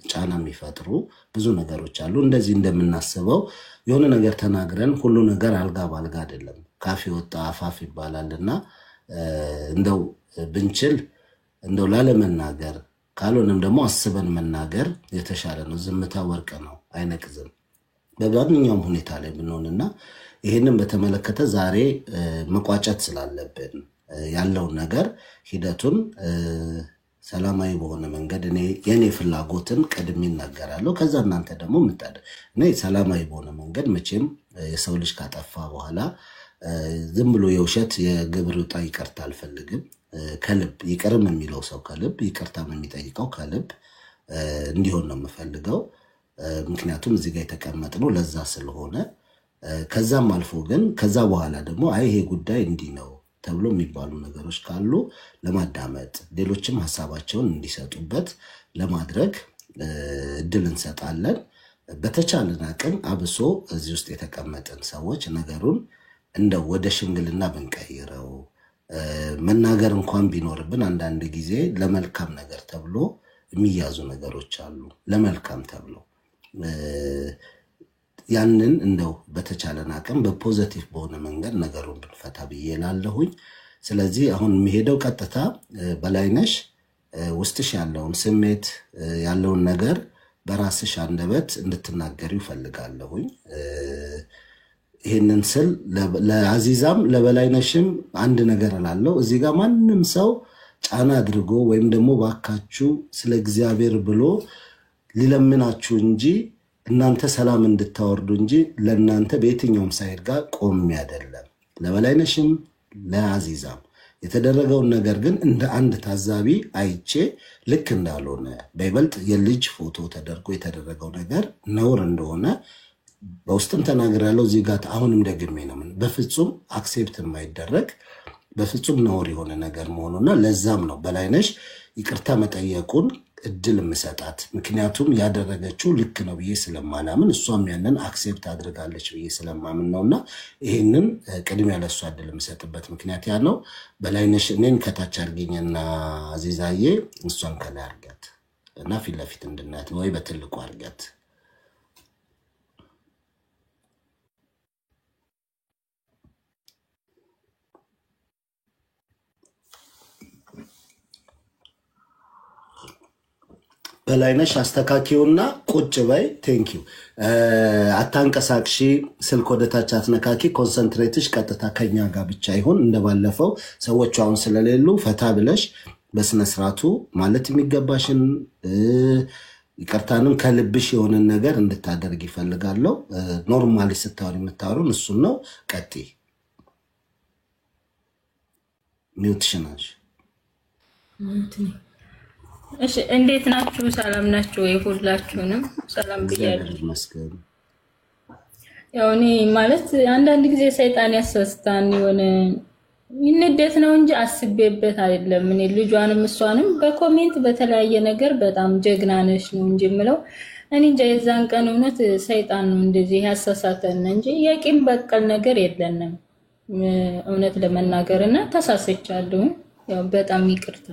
ጫና የሚፈጥሩ ብዙ ነገሮች አሉ። እንደዚህ እንደምናስበው የሆነ ነገር ተናግረን ሁሉ ነገር አልጋ ባልጋ አይደለም። ካፌ ወጣ አፋፍ ይባላልና እንደው ብንችል እንደው ላለመናገር ካልሆነም ደግሞ አስበን መናገር የተሻለ ነው። ዝምታ ወርቅ ነው፣ አይነቅዝም በማንኛውም ሁኔታ ላይ ብንሆንና ይሄንን በተመለከተ ዛሬ መቋጨት ስላለብን ያለውን ነገር ሂደቱን ሰላማዊ በሆነ መንገድ የኔ ፍላጎትን ቀድሜ እናገራለሁ። ከዛ እናንተ ደግሞ እኔ ሰላማዊ በሆነ መንገድ መቼም የሰው ልጅ ካጠፋ በኋላ ዝም ብሎ የውሸት የግብር ውጣ ይቅርታ አልፈልግም። ከልብ ይቅርም የሚለው ሰው ከልብ ይቅርታም የሚጠይቀው ከልብ እንዲሆን ነው የምፈልገው። ምክንያቱም እዚህ ጋር የተቀመጥነው ለዛ ስለሆነ ከዛም አልፎ ግን ከዛ በኋላ ደግሞ ይሄ ጉዳይ እንዲህ ነው ተብሎ የሚባሉ ነገሮች ካሉ ለማዳመጥ ሌሎችም ሐሳባቸውን እንዲሰጡበት ለማድረግ እድል እንሰጣለን። በተቻለን አቅም አብሶ እዚህ ውስጥ የተቀመጠን ሰዎች ነገሩን እንደው ወደ ሽምግልና ብንቀይረው መናገር እንኳን ቢኖርብን አንዳንድ ጊዜ ለመልካም ነገር ተብሎ የሚያዙ ነገሮች አሉ። ለመልካም ተብሎ ያንን እንደው በተቻለን አቅም በፖዚቲቭ በሆነ መንገድ ነገሩን ብንፈታ ብዬላለሁኝ። ስለዚህ አሁን የሚሄደው ቀጥታ በላይነሽ ውስጥሽ ያለውን ስሜት ያለውን ነገር በራስሽ አንደበት እንድትናገሪው ፈልጋለሁኝ። ይሄንን ስል ለአዚዛም ለበላይነሽም አንድ ነገር አላለው። እዚህ ጋር ማንንም ሰው ጫና አድርጎ ወይም ደግሞ ባካችሁ ስለ እግዚአብሔር ብሎ ሊለምናችሁ እንጂ እናንተ ሰላም እንድታወርዱ እንጂ ለእናንተ በየትኛውም ሳይድ ጋር ቆም አይደለም። ለበላይነሽም ለአዚዛም የተደረገውን ነገር ግን እንደ አንድ ታዛቢ አይቼ ልክ እንዳልሆነ በይበልጥ የልጅ ፎቶ ተደርጎ የተደረገው ነገር ነውር እንደሆነ በውስጥም ተናግሬያለሁ። እዚህ ጋር አሁንም ደግሜ ነው በፍጹም አክሴፕት የማይደረግ በፍጹም ነውር የሆነ ነገር መሆኑና ለዛም ነው በላይነሽ ይቅርታ መጠየቁን እድል መስጠት። ምክንያቱም ያደረገችው ልክ ነው ብዬ ስለማናምን እሷም ያንን አክሴፕት አድርጋለች ብዬ ስለማምን ነውና ይሄንን ቅድሚያ ለሷ እድል መስጠበት ምክንያት ያ ነው። በላይነሽ እኔን ከታች አርገኝና አዚዛዬ እሷን ከላይ አርጋት እና ፊት ለፊት እንድናት ወይ በትልቁ አርጋት። በላይነሽ አስተካኪውና ቁጭ በይ። ቴንክ ዩ። አታንቀሳቅሺ፣ ስልክ ወደታች አትነካኪ። ኮንሰንትሬትሽ ቀጥታ ከኛ ጋር ብቻ ይሁን። እንደባለፈው ሰዎቹ አሁን ስለሌሉ ፈታ ብለሽ በስነ ስርዓቱ ማለት የሚገባሽን ይቅርታንም ከልብሽ የሆነ ነገር እንድታደርግ ይፈልጋለሁ። ኖርማሊ ስታወሪ የምታወሩን እሱን ነው። ቀጥይ። ሚውትሽናሽ እሺ እንዴት ናችሁ? ሰላም ናችሁ ወይ? ሁላችሁንም ሰላም ብያለሁ። ያው እኔ ማለት አንዳንድ ጊዜ ሰይጣን ያሳስታን የሆነ ንዴት ነው እንጂ አስቤበት አይደለም። እኔ ልጇንም እሷንም በኮሜንት በተለያየ ነገር በጣም ጀግና ነሽ ነው እንጂ የምለው እኔ እንጃ የዛን ቀን እውነት ሰይጣን ነው እንደዚህ ያሳሳተን እንጂ የቂም በቀል ነገር የለንም እውነት ለመናገርና ተሳስቻለሁ። ያው በጣም ይቅርታ።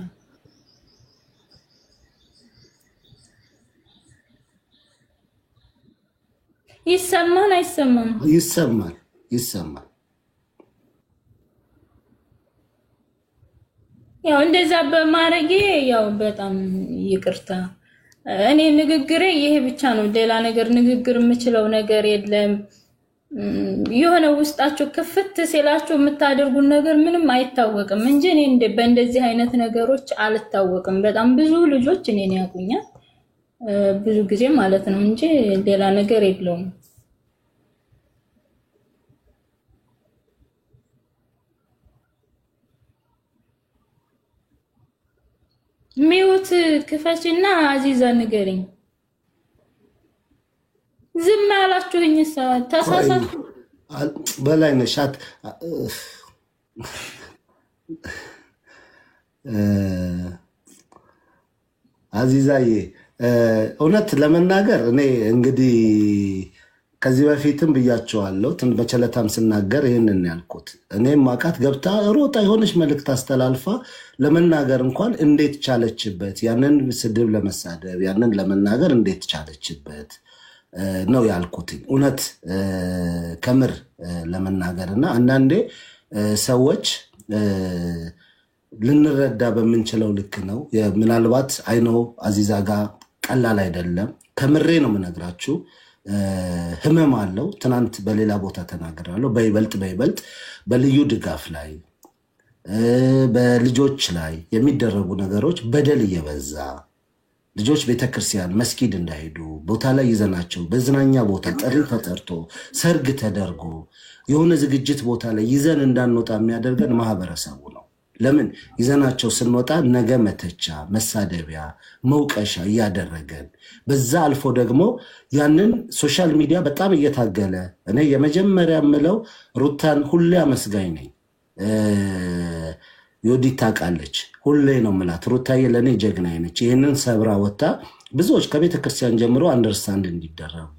ይሰማል አይሰማም? ይሰማል ይሰማል። ያው እንደዛ በማረጌ ያው በጣም ይቅርታ። እኔ ንግግሬ ይሄ ብቻ ነው፣ ሌላ ነገር ንግግር የምችለው ነገር የለም። የሆነ ውስጣችሁ ክፍት ሲላችሁ የምታደርጉን ነገር ምንም አይታወቅም እንጂ እኔ በእንደዚህ አይነት ነገሮች አልታወቅም። በጣም ብዙ ልጆች እኔን ያቁኛል ብዙ ጊዜ ማለት ነው እንጂ ሌላ ነገር የለውም። ሚውት ክፈችና አዚዛ ንገሪኝ። ዝም አላችሁኝ ተሳሳቱ። በላይነሽ አዚዛዬ እውነት ለመናገር እኔ እንግዲህ ከዚህ በፊትም ብያቸዋለሁ በቸለታም ስናገር ይህንን ያልኩት እኔም ማቃት ገብታ ሮጣ የሆነች መልእክት አስተላልፋ ለመናገር እንኳን እንዴት ቻለችበት ያንን ስድብ ለመሳደብ ያንን ለመናገር እንዴት ቻለችበት ነው ያልኩት እውነት ከምር ለመናገርና አንዳንዴ ሰዎች ልንረዳ በምንችለው ልክ ነው ምናልባት አይኖ አዚዛ ጋር ቀላል አይደለም ከምሬ ነው ምነግራችሁ ህመም አለው ትናንት በሌላ ቦታ ተናገራለሁ በይበልጥ በልዩ ድጋፍ ላይ በልጆች ላይ የሚደረጉ ነገሮች በደል እየበዛ ልጆች ቤተክርስቲያን መስጊድ እንዳይሄዱ ቦታ ላይ ይዘናቸው በዝናኛ ቦታ ጥሪ ተጠርቶ ሰርግ ተደርጎ የሆነ ዝግጅት ቦታ ላይ ይዘን እንዳንወጣ የሚያደርገን ማህበረሰቡ ነው ለምን ይዘናቸው ስንወጣ ነገ መተቻ መሳደቢያ መውቀሻ ያደረገን በዛ አልፎ ደግሞ ያንን ሶሻል ሚዲያ በጣም እየታገለ እኔ የመጀመሪያ ምለው ሩታን ሁሌ አመስጋኝ ነኝ ዮዲት ታቃለች ሁሌ ነው ምላት ሩታዬ ለኔ ጀግና ነች ይሄንን ሰብራ ወጣ ብዙዎች ከቤተክርስቲያን ጀምሮ አንደርስታንድ እንዲደረጉ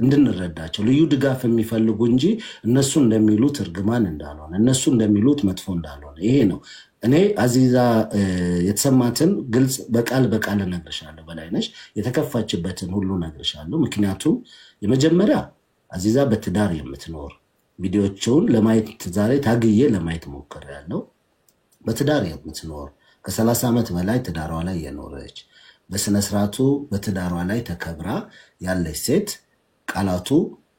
እንድንረዳቸው ልዩ ድጋፍ የሚፈልጉ እንጂ እነሱ እንደሚሉት እርግማን እንዳልሆነ እነሱ እንደሚሉት መጥፎ እንዳልሆነ ይሄ ነው እኔ አዚዛ የተሰማትን ግልጽ በቃል ነግርሻለሁ በላይነሽ የተከፋችበትን ሁሉ ነግርሻለሁ ምክንያቱም የመጀመሪያ አዚዛ በትዳር የምትኖር ቪዲዮዎችን ለማየት ዛሬ ታግዬ ለማየት ሞክሬያለሁ በትዳር የምትኖር ከ30 ዓመት በላይ ትዳሯ ላይ የኖረች በስነ ስርዓቱ በትዳሯ ላይ ተከብራ ያለች ሴት ቃላቱ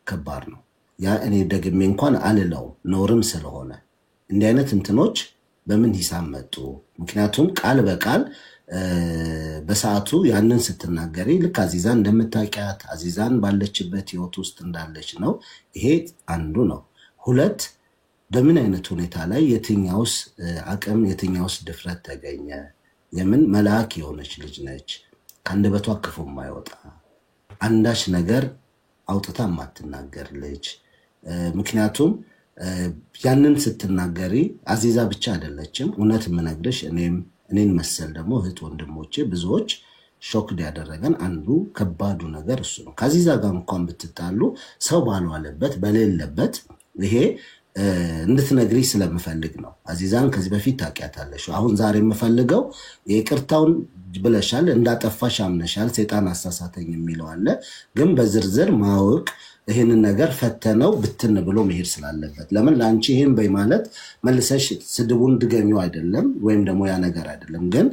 ከባድ ነው ያ እኔ ደግሜ እንኳን አልለው ኖርም ስለሆነ እንዲህ አይነት እንትኖች በምን ሂሳብ መጡ ምክንያቱም ቃል በቃል በሰዓቱ ያንን ስትናገሪ ልክ አዚዛን እንደምታውቂያት አዚዛን ባለችበት ህይወት ውስጥ እንዳለች ነው ይሄ አንዱ ነው ሁለት በምን አይነት ሁኔታ ላይ የትኛውስ አቅም የትኛውስ ድፍረት ተገኘ የምን መልአክ የሆነች ልጅ ነች ከአንደበቷ ክፉ የማይወጣ አንዳች ነገር አውጥታ ማትናገር ልጅ ምክንያቱም ያንን ስትናገሪ አዚዛ ብቻ አይደለችም እውነት ምነግርሽ እኔን መሰል ደግሞ እህት ወንድሞቼ ብዙዎች ሾክ ያደረገን አንዱ ከባዱ ነገር እሱ ነው ከአዚዛ ጋር እንኳን ብትጣሉ ሰው ባልዋለበት በሌለበት ይሄ እንድትነግሪ ስለምፈልግ ነው አዚዛን ከዚህ በፊት ታውቂያታለሽ አሁን ዛሬ የምፈልገው የቅርታውን ብለሻል እንዳጠፋሽ አምነሻል ሰይጣን አሳሳተኝ የሚለው አለ ግን በዝርዝር ማወቅ ይሄንን ነገር ፈተነው ብትን ብሎ መሄድ ስላለበት ለምን ላንቺ ይሄን በማለት መልሰሽ ስድቡን ድገሚው አይደለም ወይም ደግሞ ያ ነገር አይደለም ግን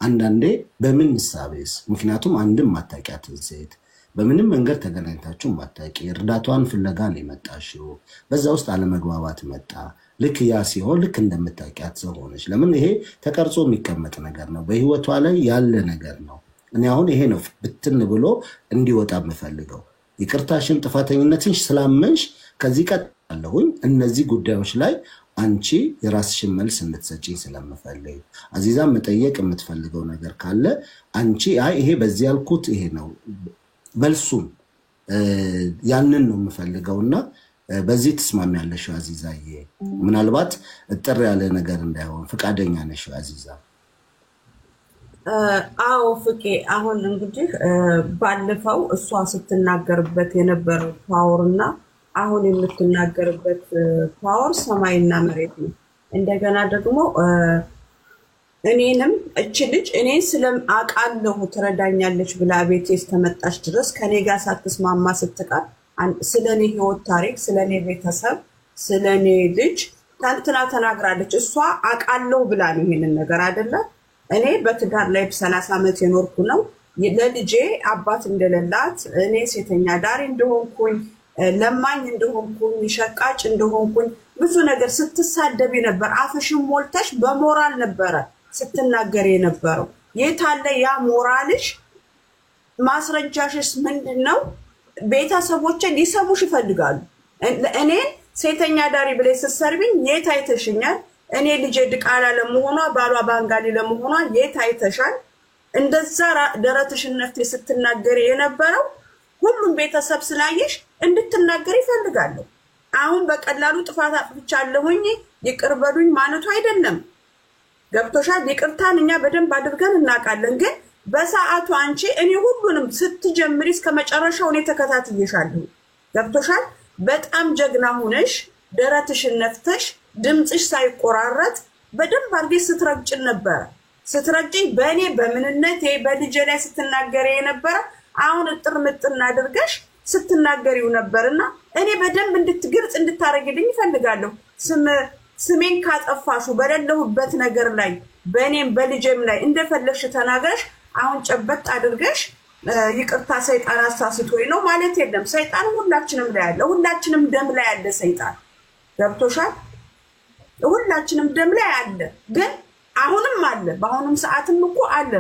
አንዳንዴ በምን ምሳቤስ ምክንያቱም አንድም ማታቂያትን ሴት በምንም መንገድ ተገናኝታችሁ ማታቂ እርዳቷን ፍለጋን የመጣሽው በዛ ውስጥ አለመግባባት መጣ ልክ ያ ሲሆን ልክ እንደምታቂያት ሰው ሆነሽ ለምን ይሄ ተቀርጾ የሚቀመጥ ነገር ነው በህይወቷ ላይ ያለ ነገር ነው እኔ አሁን ይሄ ነው ብትን ብሎ እንዲወጣ የምፈልገው ይቅርታሽን ጥፋተኝነትሽ ስላመንሽ ከዚህ ቀጥላለሁኝ እነዚህ ጉዳዮች ላይ አንቺ የራስሽን መልስ እንድትሰጪኝ ስለምፈልግ አዚዛ መጠየቅ የምትፈልገው ነገር ካለ አንቺ አይ ይሄ በዚህ ያልኩት ይሄ ነው መልሱም ያንን ነው የምፈልገውና በዚህ ተስማሚያለሽ አዚዛዬ ምናልባት እጥር ያለ ነገር እንዳይሆን ፍቃደኛ ነሽ አዚዛ አዎ ፍቄ አሁን እንግዲህ ባለፈው እሷ ስትናገርበት የነበረው ፓወርና አሁን የምትናገርበት ፓወር ሰማይና መሬት ነው እንደገና ደግሞ እኔንም እቺ ልጅ እኔን ስለማቃለሁ ትረዳኛለች ብላ ቤቴ እስከመጣች ድረስ ከኔ ጋር ሳትስማማ ስትቀር ስለኔ ህይወት ታሪክ ስለኔ ቤተሰብ ስለኔ ልጅ ታንትና ተናግራለች እሷ አቃለሁ ብላ ነው ይሄንን ነገር አይደለ እኔ በትዳር ላይ 30 ዓመት የኖርኩ ነው ለልጄ አባት እንደሌላት እኔ ሴተኛ ዳሪ እንደሆንኩኝ ለማኝ እንደሆንኩኝ ሸቃጭ እንደሆንኩኝ ብዙ ነገር ስትሳደብ ነበር አፍሽን ሞልተሽ በሞራል ነበር ስትናገር የነበረው የታለ ያ ሞራልሽ ማስረጃሽስ ምንድነው ቤተሰቦቼ ሊሰሙሽ ይፈልጋሉ እኔ ሴተኛ ዳሪ ብለሽ ስትሰርብኝ የታይተሽኛል እኔ ልጄ ድቃላ ለመሆኗ ባሏ ባንጋሊ ለመሆኗ የታይተሻል እንደዛ ደረትሽን ነፍቴ ስትናገር የነበረው ሁሉም ቤተሰብ ስላየሽ እንድትናገር ይፈልጋሉ አሁን በቀላሉ ጥፋት አጥፍቻለሁኝ ይቅርበሉኝ ማለቱ አይደለም ገብቶሻል ይቅርታን እኛ በደንብ አድርገን እናቃለን ግን በሰዓቱ አንቺ እኔ ሁሉንም ስትጀምሪ እስከ መጨረሻው እኔ ተከታትዬሻለሁ ገብቶሻል በጣም ጀግና ሆነሽ ደረትሽን ነፍተሽ ድምጽሽ ሳይቆራረጥ በደንብ አድርገሽ ስትረግጭን ነበር ስትረግጪ በእኔ በምንነቴ በልጄ ላይ ስትናገሪ የነበረ አሁን ጥር ምጥና አድርገሽ ስትናገሪው ነበርና እኔ በደንብ እንድትግልጽ እንድታረግልኝ ፈልጋለሁ ስሜን ካጠፋሹ በለለሁበት ነገር ላይ በእኔም በልጄም ላይ እንደፈለግሽ ተናገርሽ አሁን ጨበጥ አድርገሽ ይቅርታ ሰይጣን አሳስቶኝ ነው ማለት የለም ሰይጣን ሁላችንም ላይ አለ ሁላችንም ደም ላይ አለ ሰይጣን ገብቶሻል ሁላችንም ደም ላይ አለ ግን አሁንም አለ በአሁንም ሰዓትም እኮ አለ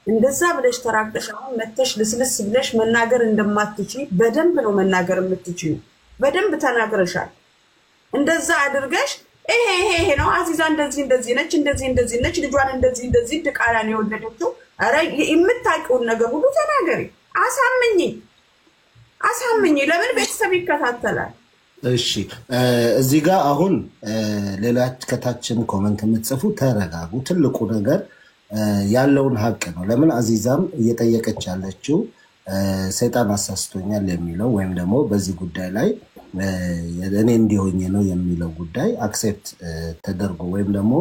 እንደዛ ብለሽ ተራቅተሽ አሁን መተሽ ልስልስ ብለሽ መናገር እንደማትችይ በደንብ ነው መናገር የምትችይው በደንብ ተናግረሻል እንደዛ አድርገሽ ይሄ ነው አዚዛ እንደዚህ ነች ልጇን እንደዚህ ድቃላ ነው የወለደችው አረ የምታውቂውን ነገር ሁሉ ተናገሪ አሳምኚ ለምን ቤተሰብ ይከታተላል እሺ እዚህ ጋር አሁን ሌላ ከታችም ኮሜንት የምትጽፉ ተረጋጉ ትልቁ ነገር ያለውን ሀቅ ነው ለምን አዚዛም እየጠየቀች ያለችው ሰይጣን አሳስቶኛል የሚለው ወይም ደግሞ በዚህ ጉዳይ ላይ እኔ እንዲሆኝ ነው የሚለው ጉዳይ አክሴፕት ተደርጎ ወይም ደግሞ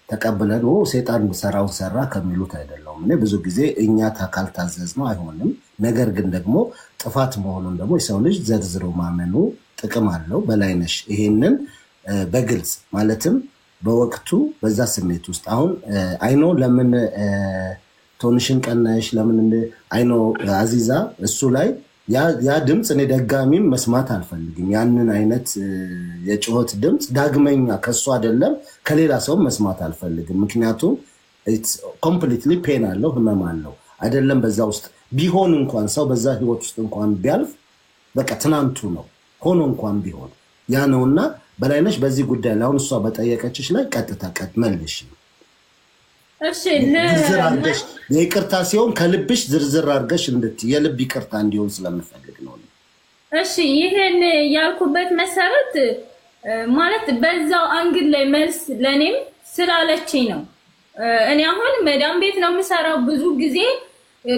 ተቀበለን ሰይጣን ሰራው ሰራ ከሚሉት አይደለም እኔ ብዙ ጊዜ እኛ ታካልታዘዝ ነው አይሆንም ነገር ግን ደግሞ ጥፋት መሆኑን ደግሞ የሰው ልጅ ዘርዝሮ ማመኑ ጥቅም አለው በላይነሽ ይሄንን በግልጽ ማለትም በወቅቱ በዛ ስሜት ውስጥ አሁን አይኖ ለምን ቶንሽን ቀነሽ ለምን አይኖ አዚዛ እሱ ላይ ያ ድምጽ እኔ ደጋሚም መስማት አልፈልግም ያንን አይነት የጭሆት ድምጽ ዳግመኛ ከሱ አይደለም ከሌላ ሰው መስማት አልፈልግም ምክንያቱም it's completely pain አለው ህመም አለው አይደለም በዛ ውስጥ ቢሆን እንኳን ሰው በዛ ህይወት ውስጥ እንኳን ቢያልፍ በቃ ትናንቱ ነው ሆኖ እንኳን ቢሆን ያ ነውና በላይነሽ በዚህ ጉዳይ ላይ አሁን እሷ በጠየቀችሽ ላይ ቀጥታ መልሽ እሺ ዝርዝር አድርገሽ ይቅርታ ሲሆን ከልብሽ ዝርዝር አድርገሽ የልብ ይቅርታ እንዲሆን ስለምፈልግ ነው እሺ ይሄን ያልኩበት መሰረት ማለት በዛው አንግል ላይ መልስ ለኔም ስላለችኝ ነው እኔ አሁን መዳም ቤት ነው የምሰራው ብዙ ጊዜ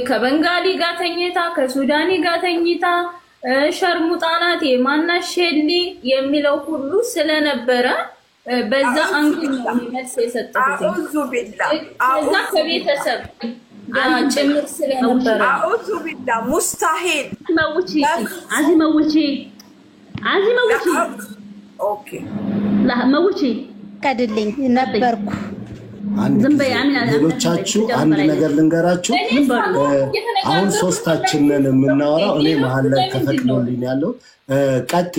ከበንጋሊ ጋር ተኝታ ከሱዳኒ ጋር ተኝታ ሸርሙጣናት የማናሸሊ የሚለው ሁሉ ስለነበረ በዛ አንግል ነው መልስ የሰጠሁት እዛ ከቤተሰብ ጭምር ስለነበረ አውዙ ቢላ ሙስታሂል መውጪ ኦኬ መውጪ ቀድልኝ ነበርኩ ሌሎቻችሁ አንድ ነገር ልንገራችሁ አሁን ሶስታችንን የምናወራው እኔ መሃል ላይ ተፈቅዶልኝ ያለው ቀጥ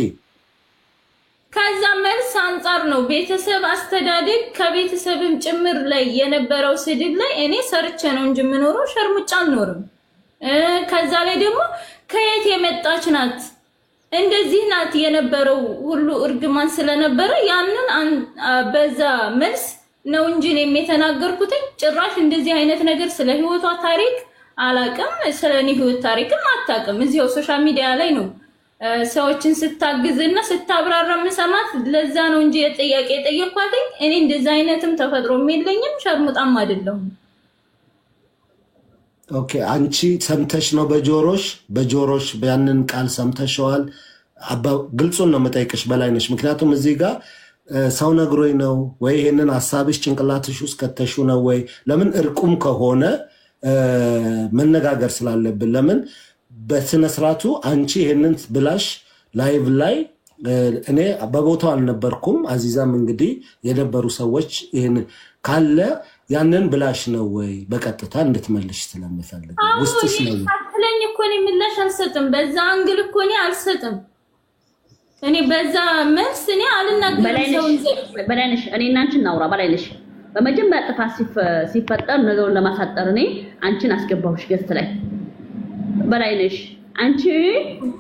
ከዛ መልስ አንፃር ነው ቤተሰብ አስተዳደግ ከቤተሰብም ጭምር ላይ የነበረው ስድብ ላይ እኔ ሰርቼ ነው እንጂ ምኖረው ሸርሙጫ አልኖርም ከዛ ላይ ደግሞ ከየት የመጣች ናት እንደዚህ ናት የነበረው ሁሉ እርግማን ስለነበረ ያንን በዛ መልስ ነው እንጂ እኔም የተናገርኩት ጭራሽ እንደዚህ አይነት ነገር ስለ ህይወቷ ታሪክ አላቅም ስለኔ ህይወት ታሪክም አታቅም እዚው ሶሻል ሚዲያ ላይ ነው ሰዎችን ስታግዝና ስታብራራ መሰማት ለዛ ነው እንጂ የጥያቄ ጠየቅኳት እኔ እንደዛ አይነትም ተፈጥሮም የለኝም ሸርሙጣም አይደለም ኦኬ አንቺ ሰምተሽ ነው በጆሮሽ ያንን ቃል ሰምተሽዋል ግልጹን ነው መጠየቅሽ በላይነሽ ምክንያቱም እዚህ ጋር ሰው ነግሮኝ ነው ወይ ይሄንን ሐሳብሽ ጭንቅላትሽ ውስጥ ከተሹ ነው ወይ ለምን እርቁም ከሆነ መነጋገር ስላለብን ለምን በስነስራቱ አንቺ ይሄንን ብላሽ ላይቭ ላይ እኔ በቦታው አልነበርኩም አዚዛም እንግዲህ የነበሩ ሰዎች ይሄን ካለ ያንን ብላሽ ነው ወይ በቀጥታ እንድትመልሽ ስለምፈልግ ውስጥሽ ነው አትለኝ እኮ እኔ ምላሽ አልሰጥም በዛ አንግል እኮ እኔ አልሰጥም እኔ በዛ መልስ እኔ አልናገርም በላይነሽ እኔ እና አንቺ እናውራ በላይነሽ በመጀመሪያ ጥፋት ሲፈጠር ነገሩን ለማሳጠር እኔ አንቺን አስገባሁሽ ገስት ላይ በላይነሽ አንቺ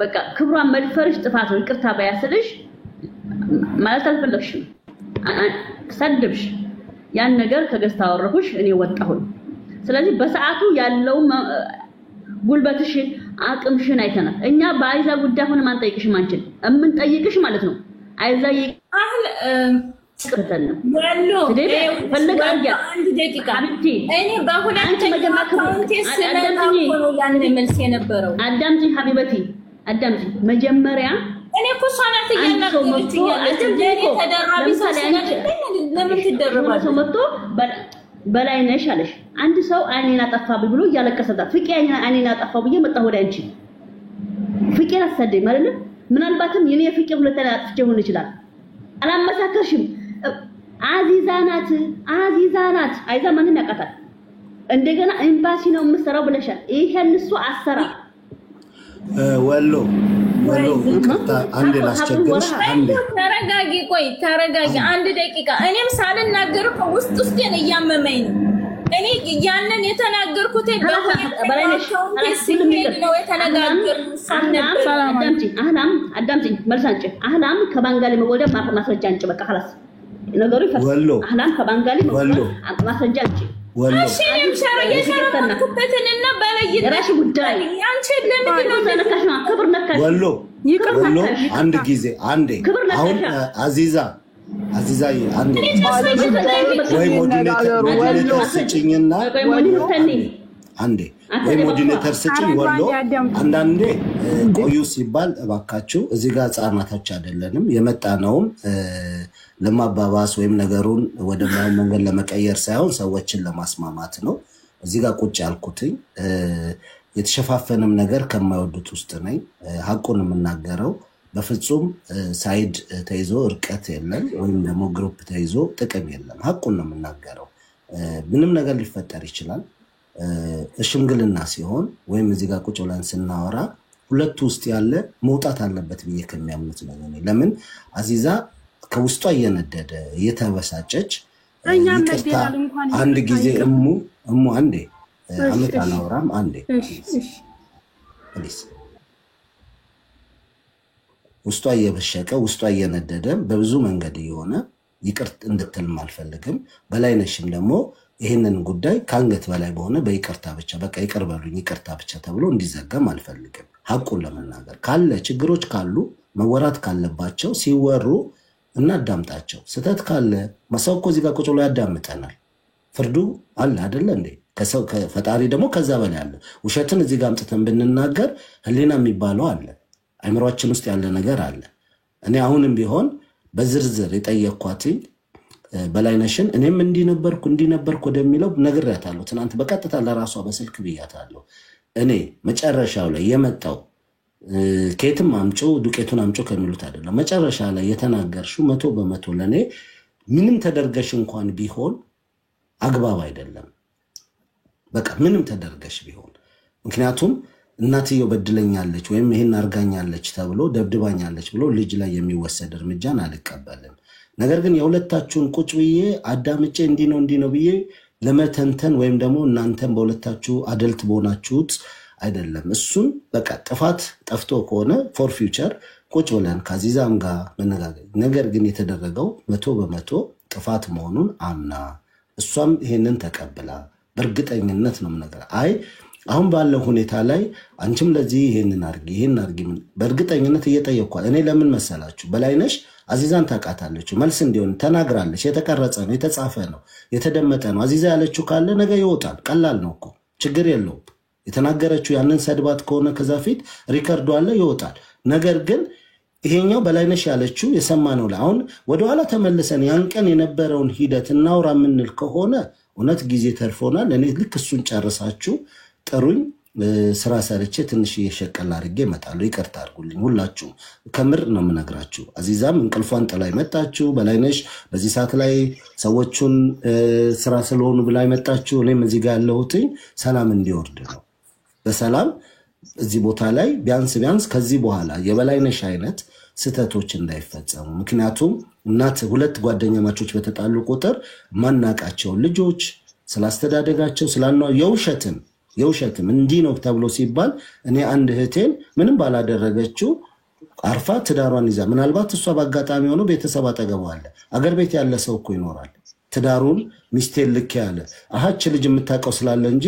በቃ ክብሯን መድፈርሽ ጥፋት ነው ይቅርታ ባያስልሽ ማለት አልፈለግሽም ተሰድብሽ ያን ነገር ከገስታ አወረኩሽ እኔ ወጣሁኝ ስለዚህ በሰዓቱ ያለው ጉልበትሽ አቅምሽን አይተናል እኛ በአይዛ ጉዳይ ሆነ ማን ጠይቅሽ ማንችል እምን ጠይቅሽ ማለት ነው አይዛ ከተነ ያለው ፈለጋ አንድ ደቂቃ እኔ በሁለት አካውንት ስለነበረው ያን መልስ የነበረው አዳምጪ ሀቢበቲ አዳምጪ መጀመሪያ እኔ እኮ ሷናት እያናገረች ለኔ ተደራቢ ለምን ትደረባለች ሰው መጥቶ በላይ ነሽ አለሽ አንድ ሰው አይኔን አጠፋ ብሎ እያለቀሰታ ፍቄ አይኔን አጠፋ ብዬ መጣ ወደ አንቺ ፍቄን አሰደኝ ማለት ነው ምናልባትም የኔ ፍቄ ሁለተኛ አጥፍቼ ሆነ ይችላል አላመሳከርሽም አዚዛ ናት አይዛ ማንን ያቃታል እንደገና ኤምባሲ ነው የምሰራው ብለሻል ይሄን እሱ አሰራ ወሎ ይቅርታ አንዴ ላስቸግርሽ አንዴ ተረጋጊ አንድ ደቂቃ እኔም ሳልናገር ውስጥ እያመመኝ ነው እኔ ያንን የተናገርኩት በላይነሽ ነው የተናገርኩት አዳምጪ መልሳንጭ አህላም ከባንጋሊ መወደ ማስረጃ አንጭ በቃ خلاص ነገሩ ይፈታል አህላም ከባንጋሊ መወደ ማስረጃ አንጭ እሺ እኔም የሸረኩበትንና በለይት ራሽ ጉዳይ አንቺ ለምን ነው ተነካሽ ክብር ነካሽ ወሎ አንድ ጊዜ አንዴ አሁን አዚዛ አንዴ ወይ ሞዲኔተር ስጭኝና አንዴ ወይ ሞዲኔተር ስጭኝ ወሎ አንዳንዴ ቆዩ ሲባል እባካችሁ እዚህ ጋር ጻናታች አይደለንም የመጣነውም ለማባባስ ወይም ነገሩን ወደ መንገድ ለመቀየር ሳይሆን ሰዎችን ለማስማማት ነው እዚህ ጋር ቁጭ ያልኩትኝ የተሸፋፈነም ነገር ከማይወዱት ውስጥ ነኝ ሐቁን የምናገረው በፍጹም ሳይድ ተይዞ እርቀት የለም ወይም ደግሞ ግሩፕ ተይዞ ጥቅም የለም ሐቁን ነው የምናገረው ምንም ነገር ሊፈጠር ይችላል ሽምግልና ሲሆን ወይም እዚህ ጋር ቁጭ ብለን ስናወራ ሁለቱ ውስጥ ያለ መውጣት አለበት ብዬ ከሚያምኑት ነው ለምን አዚዛ ከውስጧ እየነደደ እየተበሳጨች አንድ ጊዜ እሙ አንዴ አመት አናወራም አንዴ ፕሊስ ውስጧ እየበሸቀ ውስጧ እየነደደ በብዙ መንገድ እየሆነ ይቅርት እንድትልም አልፈልግም በላይነሽም ደግሞ ይሄንን ጉዳይ ካንገት በላይ በሆነ በይቅርታ ብቻ በቃ ይቅር በሉኝ ይቅርታ ብቻ ተብሎ እንዲዘጋም አልፈልግም ሐቁን ለመናገር ካለ ችግሮች ካሉ መወራት ካለባቸው ሲወሩ እናዳምጣቸው ስተት ካለ ማሳውቆ እዚህ ጋር ቁጭ ብሎ ያዳምጠናል ፍርዱ አለ አይደል እንዴ ከሰው ከፈጣሪ ደግሞ ከዛ በላይ አለ ውሸትን እዚህ ጋር አምጥተን ብንናገር ህሊና የሚባለው አለ አይምሮአችን ውስጥ ያለ ነገር አለ እኔ አሁንም ቢሆን በዝርዝር የጠየቅኳትኝ በላይነሽን እኔም እንዲነበርኩ ወደሚለው ነግሬያታለሁ ትናንት በቀጥታ ለራሷ በስልክ ብያታለሁ እኔ መጨረሻው ላይ የመጣው ከየትም አምጮ ዱቄቱን አምጮ ከሚሉት አይደለም መጨረሻ ላይ የተናገርሽው 100% ለኔ ምንም ተደርገሽ እንኳን ቢሆን አግባብ አይደለም በቃ ምንም ተደርገሽ ቢሆን ምክንያቱም እናትየው በድለኛለች ወይም ይሄን አርጋኛለች ተብሎ ደብድባኛለች ብሎ ልጅ ላይ የሚወሰድ እርምጃን አልቀበልም ነገር ግን የሁለታችሁን ቁጭ ብዬ አዳምጬ እንዲ ነው ብዬ ለመተንተን ወይም ደግሞ እናንተም በሁለታችሁ አደልት ቦናችሁት አይደለም እሱን በቃ ጥፋት ጠፍቶ ከሆነ ፎር ፊውቸር ቁጭ ብለን ከአዚዛም ጋር መነጋገር ነገር ግን የተደረገው 100% ጥፋት መሆኑን አምና እሷም ይሄንን ተቀብላ በእርግጠኝነት ነው ነገር አይ አሁን ባለው ሁኔታ ላይ አንቺም ለዚህ ይሄንን አርጊ በእርግጠኝነት እየጠየቅኳት እኔ ለምን መሰላችሁ በላይነሽ አዚዛን ታቃታለች መልስ እንዲሆን ተናግራለች የተቀረጸ ነው የተጻፈ ነው የተደመጠ ነው አዚዛ ያለችው ካለ ነገ ይወጣል ቀላል ነው እኮ ችግር የለውም የተናገረችው ያንን ሰድባት ከሆነ ከዛ ፊት ሪከርዱ አለ ይወጣል ነገር ግን ይሄኛው በላይነሽ ያለችው የሰማነው ላይ አሁን ወደኋላ ተመልሰን ያንቀን የነበረውን ሂደት እናውራ ምንል ከሆነ እውነት ጊዜ ተርፎናል እኔ ልክ እሱን ጨርሳችሁ ጥሩኝ ስራ ሰርቼ ትንሽ እየሸቀል አድርጌ እመጣለሁ ይቅርታ አድርጉልኝ ሁላችሁ ከምር ነው የምነግራችሁ አዚዛም እንቅልፏን ጥላይ መጣችሁ በላይነሽ በዚህ ሰዓት ላይ ሰዎቹን ስራ ስለሆኑ ብላይ መጣችሁ እኔም እዚህ ጋር ያለሁትኝ ሰላም እንዲወርድ ነው በሰላም እዚህ ቦታ ላይ ቢያንስ ከዚህ በኋላ የበላይነሽ አይነት ስተቶች እንዳይፈጸሙ ምክንያቱም እናት ሁለት ጓደኛማቾች በተጣሉ ቁጥር ማናቃቸው ልጆች ስላስተዳደጋቸው ስላልነው የውሸትም እንዲህ ነው ተብሎ ሲባል እኔ አንድ እህቴን ምንም ባላደረገችው አርፋ ትዳሯን ይዛ ምናልባት እሷ በአጋጣሚ ሆኖ ቤተሰብ አጠገቧ አለ አገር ቤት ያለ ሰው እኮ ይኖራል ትዳሩን ሚስቴን ልክ ያለ አሃች ልጅ የምታውቀው ስላለ እንጂ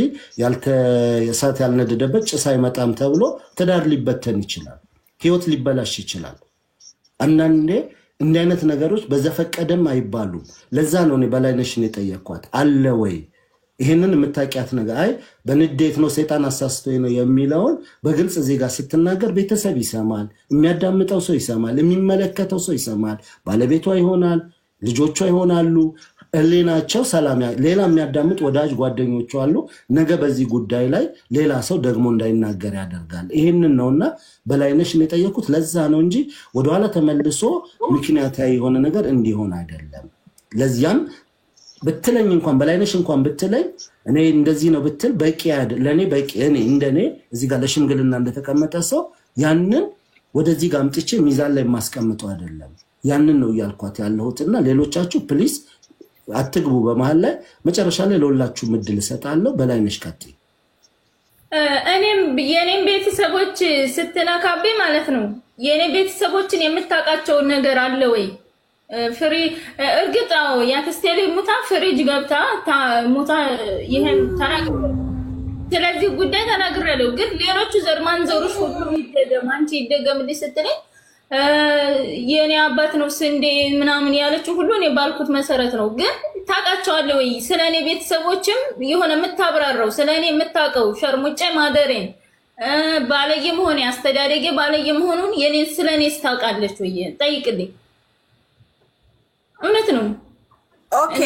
እሳት ያልነደደበት ጭስ አይመጣም ተብሎ ትዳር ሊበተን ይችላል ህይወት ሊበላሽ ይችላል አንዳንዴ እንዲህ አይነት ነገሮች በዘፈቀደም አይባሉም ለዛ ነው እኔ በላይነሽን የጠየቅኳት አለ ወይ ይሄንን የምታውቂያት ነገር አይ በንዴት ነው ሰይጣን አሳስቶኝ ነው የሚለውን በግልጽ እዚህ ጋር ስትናገር ቤተሰብ ይሰማል፣ የሚያዳምጠው ሰው ይሰማል፣ የሚመለከተው ሰው ይሰማል፣ ባለቤቷ ይሆናል፣ ልጆቿ ይሆናሉ፣ እሌናቸው ሰላም ሌላ የሚያዳምጥ ወዳጅ ጓደኞቹ አሉ። ነገ በዚህ ጉዳይ ላይ ሌላ ሰው ደግሞ እንዳይናገር ያደርጋል። ይሄንን ነውና በላይነሽ የጠየቁት ለዛ ነው እንጂ ወደኋላ ተመልሶ ምክንያታዊ የሆነ ነገር እንዲሆን አይደለም። ለዚያም ብትለኝ እንኳን በላይነሽ እንኳን ብትለኝ እኔ እንደዚህ ነው ብትል በቂ አይደለም ለኔ በቂ እኔ እንደኔ እዚህ ጋር ለሽምግልና እንደተቀመጠ ሰው ያንን ወደዚህ ጋር አምጥቼ ሚዛን ላይ ማስቀምጠው አይደለም። ያንን ነው ያልኳት ያለሁትና ሌሎቻችሁ ፕሊስ አትግቡ በመሃል ላይ መጨረሻ ላይ ለሁላችሁ ምድል ሰጣለሁ። በላይነሽ ካቲ እኔም የኔም ቤተሰቦች ስትነካቤ ማለት ነው የኔ ቤተሰቦችን የምታውቃቸው ነገር አለ ወይ ፍሪ እርግጣው ያክስቴሌ ሙታ ፍሪጅ ገብታ ሙታ ይሄን ተናግረ ስለዚህ ጉዳይ ተናግረለው ግን ሌሎቹ ዘርማን ዘሩሽ ሁሉ ይደገም አንቺ ይደገምልሽ ስትለኝ የኔ አባት ነው ስንዴ ምናምን ያለችው ሁሉ እኔ ባልኩት መሰረት ነው። ግን ታውቃቸዋለህ ወይ ስለኔ ቤተሰቦችም የሆነ የምታብራራው ስለኔ የምታውቀው ሸርሙጬ ማደሬን ባለየ መሆን ያስተዳደጌ ባለየ መሆኑን የኔ ስለኔ ታውቃለች ወይ ጠይቅልኝ። እውነት ነው። ኦኬ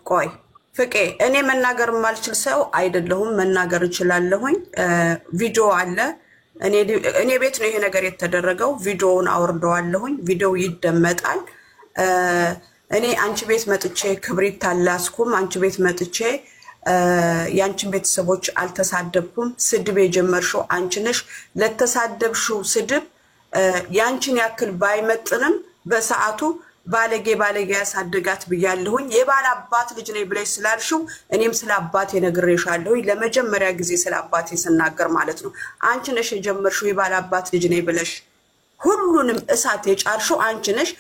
ቆይ ፍቄ እኔ መናገር ማልችል ሰው አይደለሁም። መናገር እችላለሁኝ። ቪዲዮ አለ እኔ ቤት ነው ይሄ ነገር የተደረገው። ቪዲዮውን አወርደዋለሁኝ። ቪዲዮ ይደመጣል። እኔ አንቺ ቤት መጥቼ ክብሪት ታላስኩም አንቺ ቤት መጥቼ ያንቺን ቤተሰቦች አልተሳደብኩም። ስድብ የጀመርሽው አንቺ ነሽ። ለተሳደብሽው ስድብ ያንቺን ያክል ባይመጥንም በሰዓቱ ባለጌ ያሳደጋት ብያለሁኝ። የባለ አባት ልጅ ነኝ ብለሽ ስላልሽው እኔም ስለ አባቴ ነግሬሻለሁ። ለመጀመሪያ ጊዜ ስለ አባቴ ስናገር ማለት ነው። አንቺ ነሽ የጀመርሽው የባለ አባት ልጅ ነኝ ብለሽ ሁሉንም እሳት የጫርሽው አንቺ ነሽ።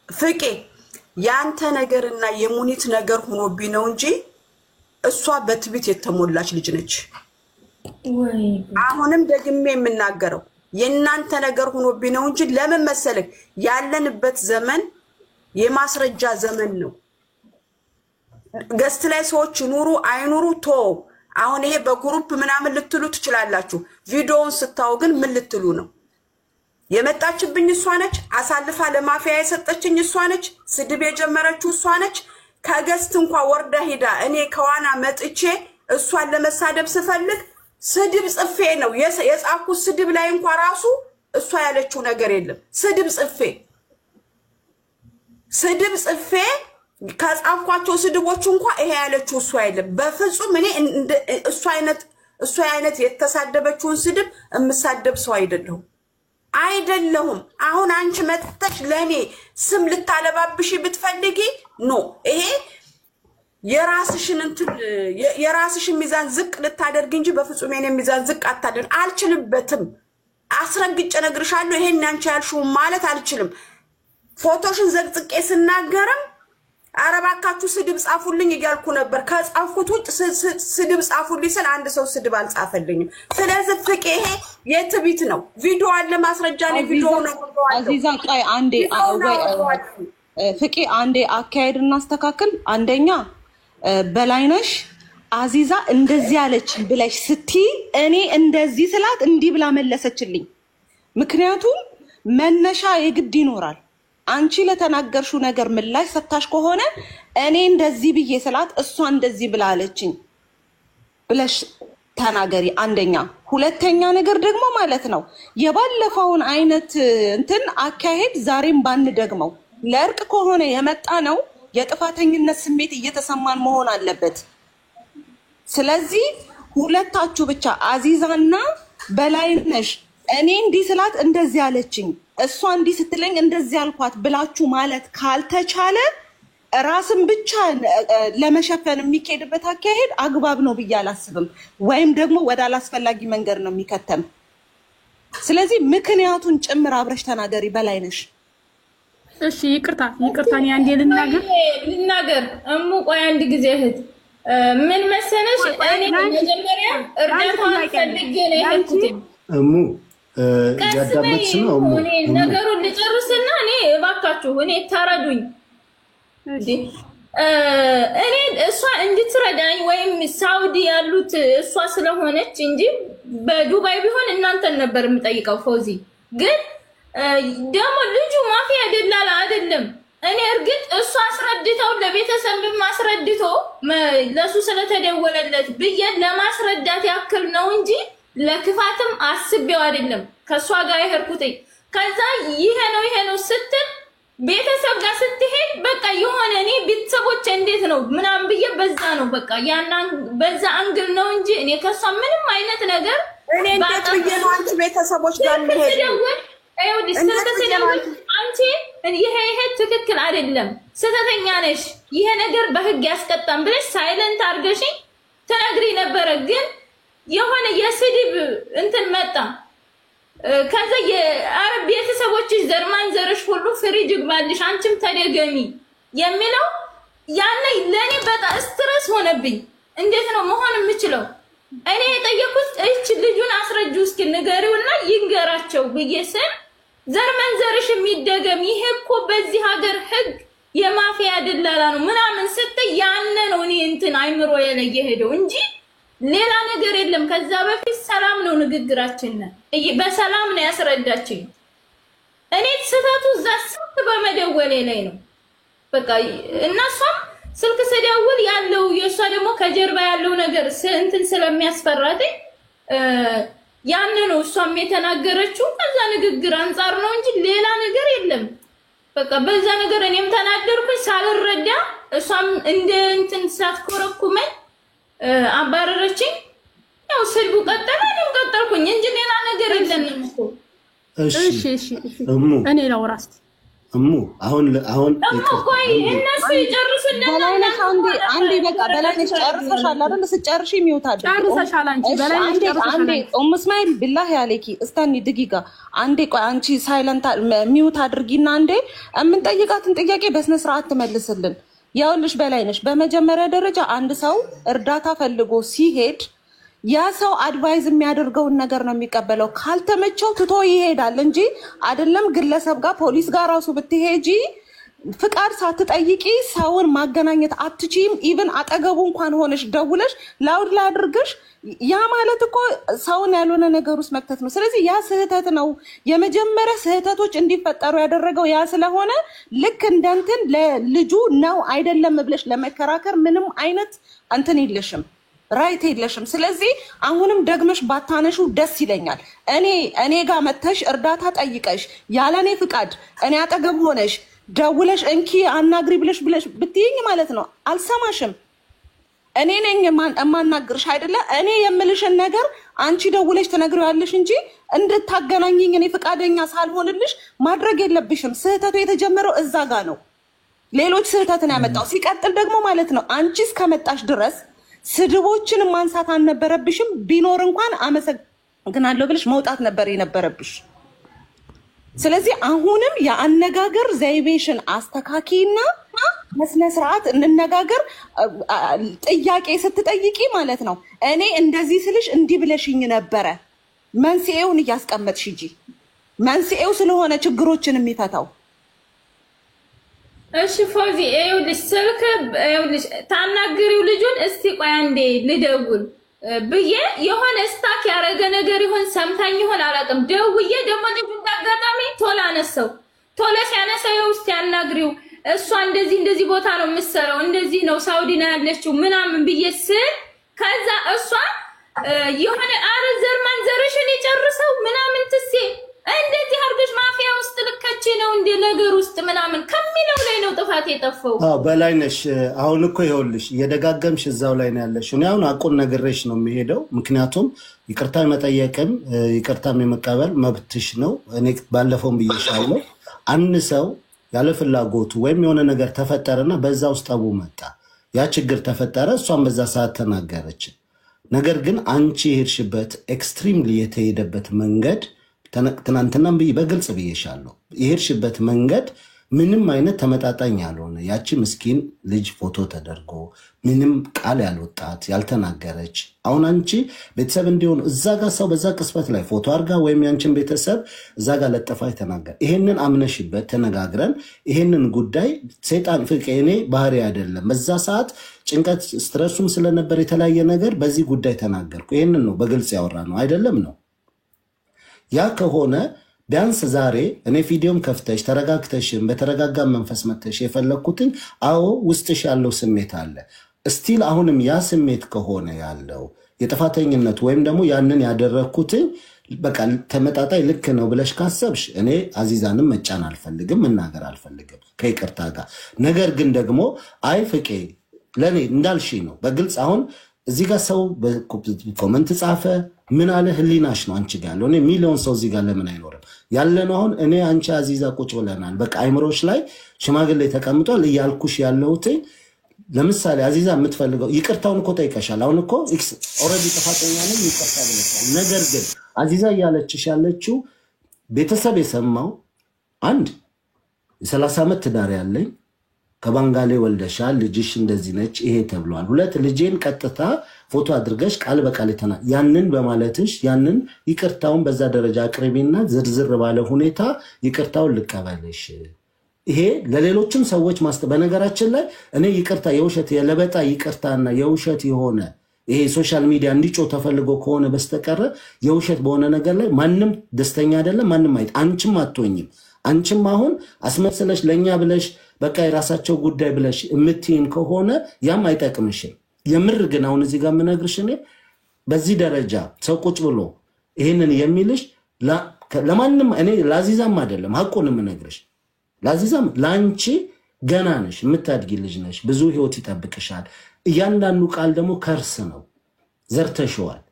ፍቄ ያንተ ነገርና የሙኒት ነገር ሆኖብኝ ነው እንጂ እሷ በትቢት የተሞላች ልጅ ነች። አሁንም ደግሜ የምናገረው የናንተ ነገር ሆኖብኝ ነው እንጂ ለምን መሰለህ ያለንበት ዘመን የማስረጃ ዘመን ነው። ገስት ላይ ሰዎች ኑሩ አይኑሩ ቶ አሁን ይሄ በግሩፕ ምናምን ልትሉ ትችላላችሁ። ቪዲዮውን ስታው ግን ምን ልትሉ ነው? የመጣችብኝ እሷ ነች። አሳልፋ ለማፊያ የሰጠችኝ እሷ ነች። ስድብ የጀመረችው እሷ ነች። ከገስት እንኳን ወርዳ ሄዳ እኔ ከዋና መጥቼ እሷን ለመሳደብ ስፈልግ ስድብ ጽፌ ነው የጻፍኩት። ስድብ ላይ እንኳን ራሱ እሷ ያለችው ነገር የለም። ስድብ ጽፌ ከጻፍኳቸው ስድቦች እንኳን ይሄ ያለችው እሷ የለም። በፍጹም እኔ እሷ አይነት የተሳደበችውን ስድብ እምሳደብ ሰው አይደለሁም። አሁን አንቺ መጥተሽ ለኔ ስም ልታለባብሽ ብትፈልጊ ኖ ይሄ የራስሽን ሚዛን ዝቅ ልታደርግ እንጂ በፍጹም የኔ ሚዛን ዝቅ አታደርግ። አልችልበትም። አስረግጬ ነግርሻለሁ። ይሄን አንቺ ያልሽው ማለት አልችልም። ፎቶሽን ዘግጥቄ ስናገርም አረባካችሁ ስድብ ጻፉልኝ እያልኩ ነበር። ከጻፍኩት ውጭ ስድብ ጻፉልኝ ስለ አንድ ሰው ስድብ አልጻፈልኝም። ስለዚህ ፍቄ ይሄ የትቢት ነው። ቪዲዮ አለ ማስረጃ ላይ ቪዲዮ ነው። አዚዛ ቃይ አንዴ ፍቄ አንዴ አካሄድ እናስተካክል። አንደኛ በላይነሽ አዚዛ እንደዚህ አለች ብለሽ ስትይ እኔ እንደዚህ ስላት እንዲህ ብላ መለሰችልኝ። ምክንያቱም መነሻ የግድ ይኖራል። አንቺ ለተናገርሽው ነገር ምላሽ ሰታሽ ከሆነ እኔ እንደዚህ ብዬ ስላት እሷ እንደዚህ ብላ አለችኝ ብለሽ ተናገሪ። አንደኛ። ሁለተኛ ነገር ደግሞ ማለት ነው የባለፈውን አይነት እንትን አካሄድ ዛሬም ባንደግመው። ለእርቅ ከሆነ የመጣ ነው የጥፋተኝነት ስሜት እየተሰማን መሆን አለበት። ስለዚህ ሁለታችሁ ብቻ አዚዛና በላይነሽ እኔ እንዲህ ስላት እንደዚህ አለችኝ እሷ እንዲህ ስትለኝ እንደዚህ አልኳት ብላችሁ ማለት ካልተቻለ ራስን ብቻ ለመሸፈን የሚካሄድበት አካሄድ አግባብ ነው ብዬ አላስብም። ወይም ደግሞ ወደ አላስፈላጊ መንገድ ነው የሚከተም። ስለዚህ ምክንያቱን ጭምር አብረሽ ተናገሪ በላይነሽ። እሺ ይቅርታ እኔ አንዴ ልናገር እሙ ቆይ አንድ ጊዜ እህት ምን መሰለሽ እኔ መጀመሪያ እርዳታውን ፈልጌ ነው የሄድኩት። እሙ ያዳመጥሽ ነው እሙ ነገሩን ልጨርስና እኔ እባካችሁ እኔ ታረዱኝ። እኔ እሷ እንድትረዳኝ ወይም ሳውዲ ያሉት እሷ ስለሆነች እንጂ በዱባይ ቢሆን እናንተን ነበር የምጠይቀው። ፎዚ ግን ደግሞ ልጁ ማፊያ ደላላ አይደለም። እኔ እርግጥ እሷ አስረድተው ለቤተሰብ ማስረድቶ ለሱ ስለተደወለለት ብዬ ለማስረዳት ያክል ነው እንጂ ለክፋትም አስቤው አይደለም ከሷ ጋር ይሄርኩትኝ። ከዛ ይሄ ነው ስትል ቤተሰብ ጋር ስትሄድ በቃ የሆነ እኔ ቤተሰቦች እንዴት ነው ምናምን ብዬ በዛ ነው በቃ በዛ አንግል ነው እንጂ እኔ ከሷ ምንም አይነት ነገር እኔ እንዴት ብዬ ነው አንቺ ቤተሰቦች ጋር ልሄድ? አንቺ ይሄ ትክክል አይደለም፣ ስተተኛ ነሽ፣ ይሄ ነገር በህግ ያስቀጣም ብለሽ ሳይለንት አድርገሽኝ ተናግሪ ነበረ። ግን የሆነ የስድብ እንትን መጣ። ከዛ የአረብ ቤተሰቦችሽ ዘርማን ዘርሽ ሁሉ ፍሪጅ ግባልሽ አንቺም ተደገሚ የሚለው ያኔ ለኔ በጣም ስትረስ ሆነብኝ። እንዴት ነው መሆን የምችለው? እኔ የጠየኩት እቺ ልጁን አስረጁ እስኪ ንገሪውና ይንገራቸው ብዬ ስል ዘርመን ዘርሽ የሚደገም ይሄ እኮ በዚህ ሀገር ህግ የማፊያ ደላላ ነው ምናምን ስትይ ያነ ነው እኔ እንትን አይምሮ የለየ ሄደው እንጂ ሌላ ነገር የለም። ከዛ በፊት ሰላም ነው ንግግራችን፣ በሰላም ነው ያስረዳችኝ። እኔ ስህተቱ እዛ ስልክ በመደወሌ ላይ ነው በቃ። እናሷም ስልክ ስደውል ያለው የሷ ደግሞ ከጀርባ ያለው ነገር እንትን ስለሚያስፈራት ያን ነው እሷም የተናገረችው። ከዛ ንግግር አንፃር ነው እንጂ ሌላ ነገር የለም። በቃ በዛ ነገር እኔም ተናደርኩኝ ሳልረዳ፣ እሷም እንደ እንትን ሳትኮረኩመኝ አባረረችኝ። ያው ስልቡ ቀጠለ፣ እኔም ቀጠልኩኝ እንጂ ሌላ ነገር የለንም እኮ። እሺ እኔ ላውራስ አሁን ቆይ እነሱ ይጨርሱና በላይነሽ አንዴ በቃ በላይነሽ ጨርሰሻል አይደል? ስትጨርሺ ሚውት አድርጊ። ጨርሰሻል አንቺ በላይነሽ ጨርሰሻል። አንዴ እስማኤል ቢላሂ አለኪ እስታኒ ድጊጋ አንዴ ቆይ አንቺ ሳይለንት ሚውት አድርጊና አንዴ የምንጠይቃትን ጥያቄ በስነ ስርዓት ትመልስልን። ያውልሽ በላይነሽ በመጀመሪያ ደረጃ አንድ ሰው እርዳታ ፈልጎ ሲሄድ ያ ሰው አድቫይዝ የሚያደርገውን ነገር ነው የሚቀበለው። ካልተመቸው ትቶ ይሄዳል እንጂ አይደለም ግለሰብ ጋር ፖሊስ ጋር ራሱ ብትሄጂ ፍቃድ ሳትጠይቂ ሰውን ማገናኘት አትችይም። ኢቭን አጠገቡ እንኳን ሆነሽ ደውለሽ ላውድ ላድርግሽ ያ ማለት እኮ ሰውን ያልሆነ ነገር ውስጥ መክተት ነው። ስለዚህ ያ ስህተት ነው። የመጀመሪያ ስህተቶች እንዲፈጠሩ ያደረገው ያ ስለሆነ ልክ እንደንትን ለልጁ ነው አይደለም ብለሽ ለመከራከር ምንም አይነት እንትን የለሽም፣ ራይት የለሽም። ስለዚህ አሁንም ደግመሽ ባታነሹ ደስ ይለኛል። እኔ ጋር መተሽ እርዳታ ጠይቀሽ ያለኔ ፍቃድ እኔ አጠገብ ሆነሽ ደውለሽ እንኪ አናግሪ ብለሽ ብትይኝ ማለት ነው አልሰማሽም። እኔ ነኝ የማናግርሽ አይደለ? እኔ የምልሽን ነገር አንቺ ደውለሽ ትነግሪዋለሽ እንጂ እንድታገናኝኝ እኔ ፍቃደኛ ሳልሆንልሽ ማድረግ የለብሽም። ስህተቱ የተጀመረው እዛ ጋር ነው። ሌሎች ስህተትን ያመጣው ሲቀጥል ደግሞ ማለት ነው አንቺ እስከመጣሽ ድረስ ስድቦችን ማንሳት አልነበረብሽም። ቢኖር እንኳን አመሰግናለሁ ብለሽ መውጣት ነበር የነበረብሽ። ስለዚህ አሁንም የአነጋገር ዘይቤሽን አስተካኪና በስነ ስርዓት እንነጋገር። ጥያቄ ስትጠይቂ ማለት ነው እኔ እንደዚህ ስልሽ እንዲህ ብለሽኝ ነበረ፣ መንስኤውን እያስቀመጥሽ እንጂ መንስኤው ስለሆነ ችግሮችን የሚፈታው። እሺ ፎዚ ይኸውልሽ ስልክ ይኸውልሽ ታናግሪው ልጁን እስቲ ቆይ አንዴ ልደውል ብዬ የሆነ ስታክ ያረገ ነገር ይሆን ሰምታኝ ይሆን አላውቅም። ደውዬ ደግሞ ልጁ እንዳጋጣሚ ቶሎ አነሳው። ቶሎ ሲያነሳው ውስጥ ያናግሪው እሷ እንደዚህ ቦታ ነው የምትሰራው፣ እንደዚህ ነው ሳውዲ ነው ያለችው ምናምን ብዬ ስል ከዛ እሷ የሆነ አረዘር ማንዘርሽን ይጨርሰው ምናምን ትሴ እንደዚህ አርገሽ ማፊያ ውስጥ ልከቼ ነው እንደ ነገር ውስጥ ምናምን ከሚለው ላይ ነው ጥፋት የጠፋው። በላይነሽ አሁን እኮ ይኸውልሽ እየደጋገምሽ እዛው ላይ ነው ያለሽ። እኔ አሁን አቁን ነግሬሽ ነው የሚሄደው። ምክንያቱም ይቅርታ መጠየቅም ይቅርታም የመቀበል መብትሽ ነው። እኔ ባለፈውም ብዬሻለሁ። አንድ ሰው ያለ ፍላጎቱ ወይም የሆነ ነገር ተፈጠረና በዛ ውስጥ ጠቡ መጣ፣ ያ ችግር ተፈጠረ፣ እሷም በዛ ሰዓት ተናገረች። ነገር ግን አንቺ ሄድሽበት ኤክስትሪምሊ የተሄደበት መንገድ ትናንትናም በግልጽ ብዬሻለሁ። የሄድሽበት መንገድ ምንም አይነት ተመጣጣኝ ያልሆነ ያቺ ምስኪን ልጅ ፎቶ ተደርጎ ምንም ቃል ያልወጣት ያልተናገረች አሁን አንቺ ቤተሰብ እንዲሆኑ እዛ ጋር ሰው በዛ ቅስበት ላይ ፎቶ አርጋ ወይም ያንቺን ቤተሰብ እዛ ጋር ለጠፋ ተናገር ይሄንን አምነሽበት ተነጋግረን ይሄንን ጉዳይ ሰይጣን ፍቄኔ ባህሪ አይደለም በዛ ሰዓት ጭንቀት ስትረሱም ስለነበር የተለያየ ነገር በዚህ ጉዳይ ተናገርኩ ይሄንን ነው በግልጽ ያወራ ነው አይደለም ነው ያ ከሆነ ቢያንስ ዛሬ እኔ ቪዲዮም ከፍተሽ ተረጋግተሽም በተረጋጋ መንፈስ መተሽ የፈለኩትን አዎ ውስጥሽ ያለው ስሜት አለ ስቲል አሁንም ያ ስሜት ከሆነ ያለው የጥፋተኝነት ወይም ደግሞ ያንን ያደረኩትን በቃ ተመጣጣይ ልክ ነው ብለሽ ካሰብሽ እኔ አዚዛንም መጫን አልፈልግም መናገር አልፈልግም ከይቅርታ ጋር ነገር ግን ደግሞ አይ ፍቄ ለኔ እንዳልሽ ነው በግልጽ አሁን እዚህ ጋር ሰው በኮሜንት ጻፈ ምን አለ ህሊናሽ ነው አንቺ ጋር ያለው እኔ ሚሊዮን ሰው እዚህ ጋር ለምን አይኖርም ያለነው አሁን እኔ አንቺ አዚዛ ቁጭ ብለናል በቃ አይምሮሽ ላይ ሽማግሌ ተቀምጧል እያልኩሽ ያለውት ለምሳሌ አዚዛ የምትፈልገው ይቅርታውን እኮ ጠይቀሻል አሁን እኮ ኦሬዲ ጥፋተኛ ነኝ ይቅርታ ብለሻል ነገር ግን አዚዛ እያለችሽ ያለችው ቤተሰብ የሰማው አንድ የ30 ዓመት ትዳር ያለኝ ከባንጋሌ ወልደሻል ልጅሽ እንደዚህ ነች ይሄ ተብሏል ሁለት ልጄን ቀጥታ ፎቶ አድርገሽ ቃል በቃል ተና ያንን በማለትሽ ያንን ይቅርታውን በዛ ደረጃ አቅርቢና ዝርዝር ባለ ሁኔታ ይቅርታውን ልቀበልሽ ይሄ ለሌሎችም ሰዎች በነገራችን ላይ እኔ ይቅርታ የውሸት የለበጣ ይቅርታና የውሸት የሆነ ይሄ ሶሻል ሚዲያ እንዲጮ ተፈልጎ ከሆነ በስተቀረ የውሸት በሆነ ነገር ላይ ማንም ደስተኛ አይደለም ማንም አይት አንቺም አትወኝም አንቺም አሁን አስመስለሽ ለኛ ብለሽ በቃ የራሳቸው ጉዳይ ብለሽ እምትይን ከሆነ ያም አይጠቅምሽም የምር ግን አሁን እዚህ ጋር ምነግርሽ እኔ በዚህ ደረጃ ሰው ቁጭ ብሎ ይሄንን የሚልሽ ለማንም እኔ ላዚዛም አይደለም ሐቁን ምነግርሽ ላዚዛም ላንቺ ገና ነሽ የምታድጊ ልጅ ነሽ ብዙ ህይወት ይጠብቅሻል እያንዳንዱ ቃል ደግሞ ከርስ ነው ዘርተሽዋል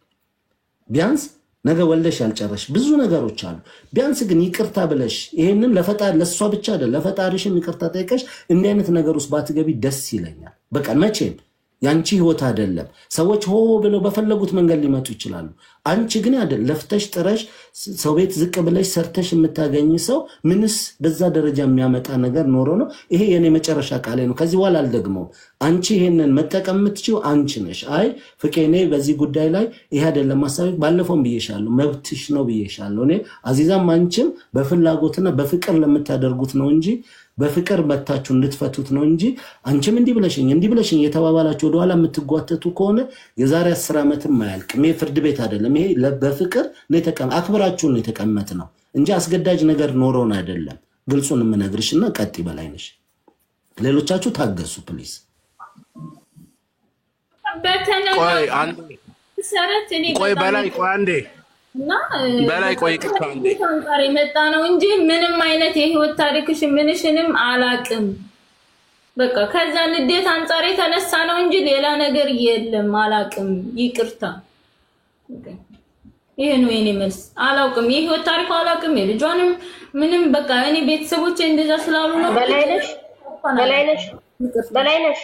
ቢያንስ ነገ ወልደሽ ያልጨረሽ ብዙ ነገሮች አሉ ቢያንስ ግን ይቅርታ ብለሽ ይሄንን ለፈጣሪ ለሷ ብቻ አይደለም ለፈጣሪሽም ይቅርታ ጠይቀሽ እንዲህ አይነት ነገር ውስጥ ባትገቢ ደስ ይለኛል በቃ መቼም ያንቺ ህይወት አይደለም ሰዎች ሆ ብለው በፈለጉት መንገድ ሊመጡ ይችላሉ አንቺ ግን አይደል ለፍተሽ ጥረሽ ሰው ቤት ዝቅ ብለሽ ሰርተሽ የምታገኝ ሰው ምንስ በዛ ደረጃ የሚያመጣ ነገር ኖሮ ነው ይሄ የኔ መጨረሻ ቃሌ ነው ከዚህ በኋላ አልደግመው አንቺ ይሄንን መጠቀም የምትችው አንቺ ነሽ አይ ፍቄኔ በዚህ ጉዳይ ላይ ይሄ አይደለም ማሳብ ባለፈውም ብዬሻለሁ መብትሽ ነው ብዬሻለሁ እኔ አዚዛም አንቺም በፍላጎትና በፍቅር ለምታደርጉት ነው እንጂ በፍቅር መታችሁ እንድትፈቱት ነው እንጂ አንቺም እንዲህ ብለሽኝ የተባባላችሁ ወደ ኋላ የምትጓተቱ ከሆነ የዛሬ 10 ዓመትም ማያልቅም ይሄ ፍርድ ቤት አይደለም ይሄ በፍቅር ነው አክብራችሁ ነው የተቀመጥ ነው እንጂ አስገዳጅ ነገር ኖሮን አይደለም ግልጹን ምነግርሽና ቀጥ በላይነሽ ሌሎቻችሁ ታገሱ ፕሊዝ ቆይ በላይ ቆይ አንዴ በላይ ቆይ ከካንዴ ታንቃሪ መጣ ነው እንጂ ምንም አይነት የህይወት ታሪክሽ ምንሽንም አላቅም በቃ ከዛ ንዴት አንጻር የተነሳ ነው እንጂ ሌላ ነገር የለም አላቅም ይቅርታ ይሄ ነው የኔ መልስ አላውቅም የህይወት ታሪክ አላቅም የልጇንም ምንም በቃ እኔ ቤተሰቦቼ እንደዛ ስላሉ ነው በላይነሽ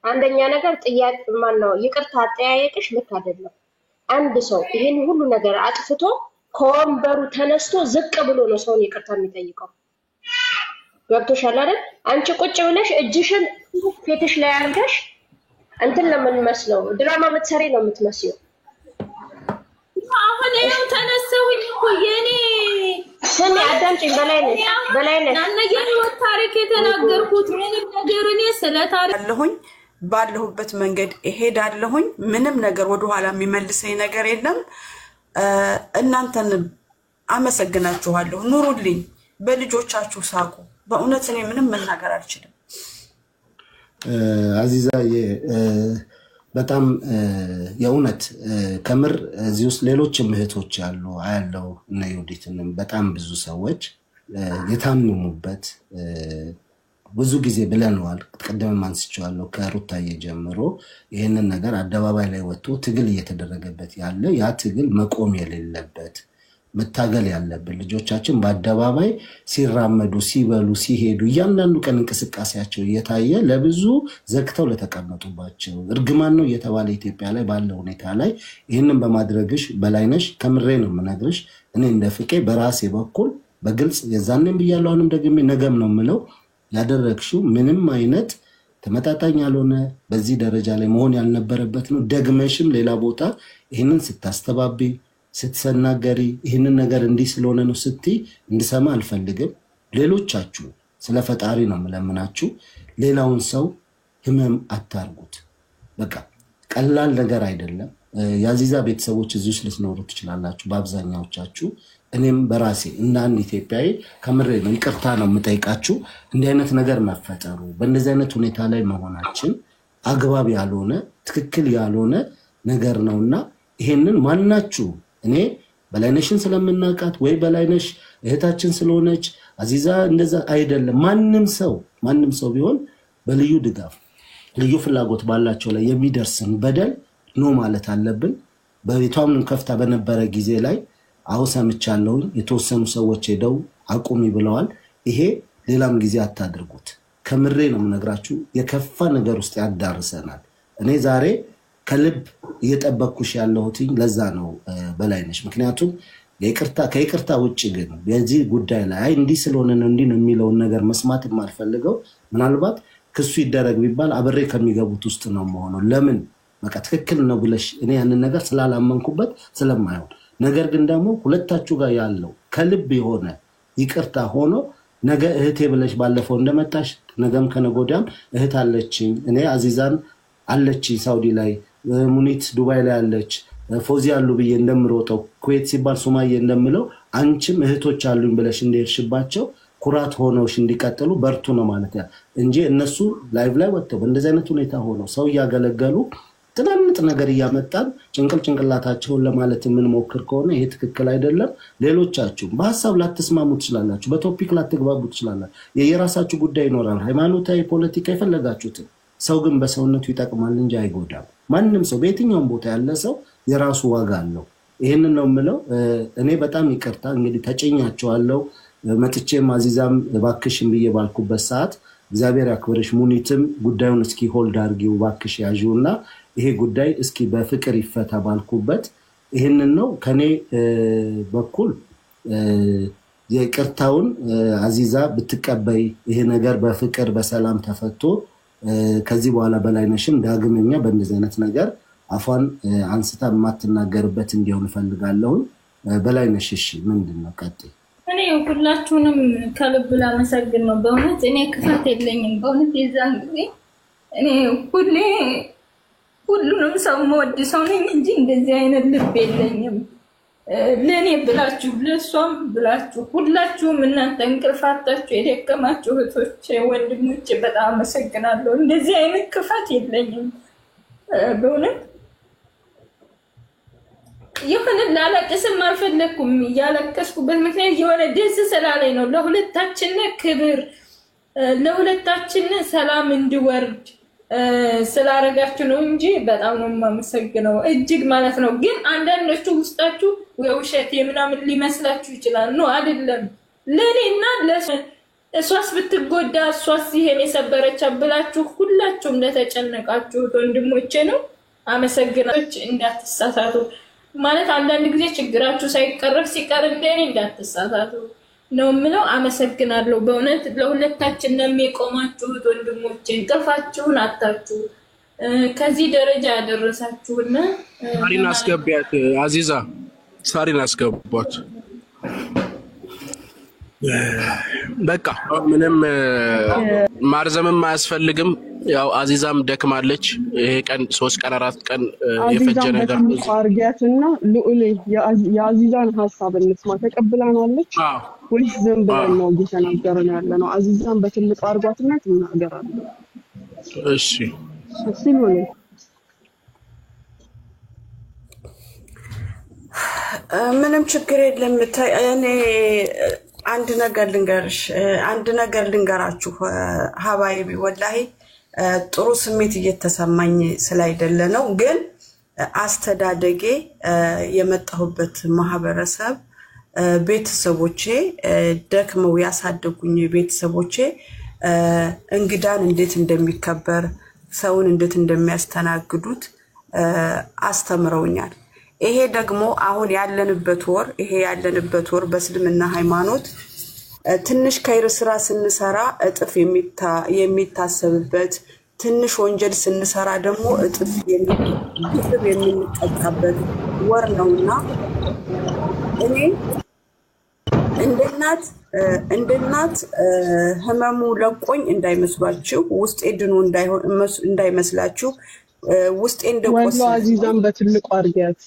አንደኛ ነገር ጥያቄ ማን ነው ይቅርታ አጠያየቅሽ ልክ አይደለም አንድ ሰው ይሄን ሁሉ ነገር አጥፍቶ ከወንበሩ ተነስቶ ዝቅ ብሎ ነው ሰውን ይቅርታ የሚጠይቀው ገብቶሻል አይደል አንቺ ቁጭ ብለሽ እጅሽን ፊትሽ ላይ አርገሽ እንትን ለምን መስለው ድራማ ምትሰሪ ነው የምትመስዩ አሁን ነው ተነስተውኝ እኮ የኔ ስሚ አዳምጪኝ በላይነሽ ነገር ታሪክ የተናገርኩት ምንም ነገር እኔ ስለ ታሪክ ባለሁበት መንገድ እሄዳለሁኝ ምንም ነገር ወደ ኋላ የሚመልሰኝ ነገር የለም እናንተን አመሰግናችኋለሁ ኑሩልኝ በልጆቻችሁ ሳቁ በእውነት እኔ ምንም መናገር አልችልም አዚዛዬ በጣም የእውነት ከምር እዚህ ውስጥ ሌሎች ምህቶች ያሉ አያለው እና ዩዲትንም በጣም ብዙ ሰዎች የታመሙበት ብዙ ጊዜ ብለናል ቀደም አንስቻለሁ ከሩታዬ ጀምሮ ይሄንን ነገር አደባባይ ላይ ወጥቶ ትግል እየተደረገበት ያለ ያ ትግል መቆም የሌለበት መታገል ያለበት ልጆቻችን በአደባባይ ሲራመዱ ሲበሉ ሲሄዱ እያንዳንዱ ቀን እንቅስቃሴያቸው እየታየ ለብዙ ዘግተው ለተቀመጡባቸው እርግማን ነው እየተባለ ኢትዮጵያ ላይ ባለው ሁኔታ ላይ ይሄንን በማድረግሽ በላይነሽ ከምሬ ነው የምነግርሽ እኔ እንደ ፍቄ በራሴ በኩል በግልጽ የዛኔም ብያለሁ አሁንም ደግሜ ነገም ነው የምለው ያደረግሽው ምንም አይነት ተመጣጣኝ ያልሆነ በዚህ ደረጃ ላይ መሆን ያልነበረበት ነው ደግመሽም ሌላ ቦታ ይሄንን ስታስተባቢ ስትሰናገሪ ይሄንን ነገር እንዲህ ስለሆነ ነው ስትይ እንድሰማ አልፈልግም ሌሎቻችሁ ስለ ፈጣሪ ነው የምለምናችሁ ሌላውን ሰው ህመም አታርጉት በቃ ቀላል ነገር አይደለም ያዚዛ ቤተሰቦች እዚህ ውስጥ ልትኖሩ ትችላላችሁ በአብዛኛዎቻችሁ እኔም በራሴ እና አንድ ኢትዮጵያዊ ከምሬ ነው ይቅርታ ነው የምጠይቃችሁ እንዲህ አይነት ነገር መፈጠሩ በእንደዚህ አይነት ሁኔታ ላይ መሆናችን አግባብ ያልሆነ ትክክል ያልሆነ ነገር ነውና ይሄንን ማናችሁ እኔ በላይነሽን ስለምናቃት ወይ በላይነሽ እህታችን ስለሆነች አዚዛ እንደዛ አይደለም ማንንም ሰው ቢሆን በልዩ ድጋፍ ልዩ ፍላጎት ባላቸው ላይ የሚደርስን በደል ነው ማለት አለብን በቤቷም ከፍታ በነበረ ጊዜ ላይ አውሰምቻለሁ የተወሰኑ ሰዎች ሄደው አቁሚ ብለዋል ይሄ ሌላም ጊዜ አታድርጉት ከምሬ ነው የምነግራችሁ የከፋ ነገር ውስጥ ያዳርሰናል እኔ ዛሬ ከልብ እየጠበቅኩሽ ያለሁትኝ ለዛ ነው በላይነሽ ምክንያቱም ከይቅርታ ውጪ ግን በዚህ ጉዳይ ላይ እንዲህ ስለሆነ ነው እንዲህ ነው የሚለው ነገር መስማት የማልፈልገው ምናልባት ክሱ ይደረግ ቢባል አብሬ ከሚገቡት ውስጥ ነው መሆነው ለምን በቃ ትክክል ነው ብለሽ እኔ ያንን ነገር ስላላመንኩበት ስለማይሆን ነገር ግን ደግሞ ሁለታችሁ ጋር ያለው ከልብ የሆነ ይቅርታ ሆኖ ነገ እህቴ ብለሽ ባለፈው እንደመጣሽ ነገም ከነጎዳም እህት አለችኝ እኔ አዚዛን አለችኝ ሳውዲ ላይ ሙኒት ዱባይ ላይ አለች ፎዚ አሉ ብዬ እንደምሮጠው ኩዌት ሲባል ሶማሌ እንደምለው አንቺም እህቶች አሉኝ ብለሽ እንደርሽባቸው ኩራት ሆነውሽ እንዲቀጥሉ በርቱ ነው ማለት ያ እንጂ እነሱ ላይቭ ላይ ወጥተው እንደዚህ አይነት ሁኔታ ሆነው ሰው ያገለገሉ ትናንት ነገር ያመጣን ጭንቅላታቸውን ለማለት ምን ሞክር ከሆነ ይሄ ትክክል አይደለም ሌሎቻችሁ በሐሳብ ላትስማሙ ትችላላችሁ በቶፒክ ላትግባቡ ትችላላችሁ የየራሳችሁ ጉዳይ ይኖራል ሃይማኖታዊ ፖለቲካ ይፈልጋችሁት ሰው ግን በሰውነቱ ይጠቅማል እንጂ አይጎዳም ማንንም ሰው በየትኛውም ቦታ ያለ ሰው የራሱ ዋጋ አለው ይሄንን ነው የምለው እኔ በጣም ይቅርታ እንግዲህ ተጨኛቸዋለሁ መጥቼም አዚዛም ባክሽን ብዬ ባልኩበት ሰዓት እግዚአብሔር ያክብርሽ ሙኒትም ጉዳዩን እስኪ ሆልድ አድርጊው ባክሽ ያዡና ይሄ ጉዳይ እስኪ በፍቅር ይፈታ ባልኩበት ይሄንን ነው ከኔ በኩል የቅርታውን አዚዛ ብትቀበይ ይሄ ነገር በፍቅር በሰላም ተፈቶ ከዚህ በኋላ በላይነሽም ዳግመኛ በእንደዚህ አይነት ነገር አፋን አንስታ ማትናገርበት እንዲሆን ፈልጋለሁ በላይነሽ እሺ ምንድነው ቀጥይ እኔ ሁላችሁንም ከልብ ላመሰግን ነው በእውነት እኔ ክፋት የለኝም በእውነት የዛን ጊዜ እኔ ሁሉንም ሰው መወድ ሰው ነኝ እንጂ እንደዚህ አይነት ልብ የለኝም ለኔ ብላችሁ ለሷም ብላችሁ ሁላችሁም እናንተ እንቅልፋታችሁ የደከማችሁ እህቶቼ ወንድሞቼ በጣም አመሰግናለሁ እንደዚህ አይነት ክፋት የለኝም በእውነት የሆነ ላለቅስም አልፈለኩም ያለቀስኩበት ምክንያት የሆነ ደስ ስላለኝ ነው ለሁለታችን ክብር ለሁለታችን ሰላም እንዲወርድ ስላረጋችሁ ነው እንጂ በጣም ነው የማመሰግነው እጅግ ማለት ነው ግን አንዳንዶቹ ውስጣችሁ ወውሸት የምናምን ሊመስላችሁ ይችላል ነው አይደለም ለኔና ለሷስ ብትጎዳ ሷስ ይሄን የሰበረች አብላችሁ ሁላችሁም ለተጨነቃችሁ ወንድሞቼ ነው አመሰግናለሁ እንዳትሳሳቱ ማለት አንዳንድ ጊዜ ችግራችሁ ሳይቀረፍ ሲቀር እንደኔ እንዳትሳሳቱ ነው ምለው አመሰግናለሁ በእውነት ለሁለታችን የሚቆማችሁ ወንድሞቼ እንቅልፋችሁን አጣችሁ ከዚህ ደረጃ ያደረሳችሁና ሳሪን አስገቢያት አዚዛ ሳሪን አስገቧት በቃ ምንም ማርዘምም አያስፈልግም ያው አዚዛም ደክማለች ይሄ ቀን 3 ቀን 4 ቀን የፈጀ ነገር አርጋትና ሉኡሊ የአዚዛን ሐሳብ እንስማ ተቀብላናለች ወይስ ዝም ብለን ነው እየተናገርን ያለነው አዚዛን በትልቅ አርጓትና ትናገራለች እሺ ሲሉኝ ምንም ችግር የለም እኔ አንድ ነገር ልንገራችሁ ሀባይቢ ወላሂ ጥሩ ስሜት እየተሰማኝ ስላይደለ ነው ግን አስተዳደጌ የመጣሁበት ማህበረሰብ ቤተሰቦቼ ደክመው ያሳደጉኝ ቤተሰቦቼ እንግዳን እንዴት እንደሚከበር ሰውን እንዴት እንደሚያስተናግዱት አስተምረውኛል ይሄ ደግሞ አሁን ያለንበት ወር በእስልምና ሃይማኖት ትንሽ ከይር ስራ ስንሰራ እጥፍ የሚታሰብበት ትንሽ ወንጀል ስንሰራ ደግሞ እጥፍ የሚቀጣበት ወር ነውና እኔ እንደናት ህመሙ ለቆኝ እንዳይመስላችሁ ውስጤ ድኖ እንዳይመስላችሁ ውስጤ እንደቆሰ ወሎ አዚዛን በትልቁ አርጊያት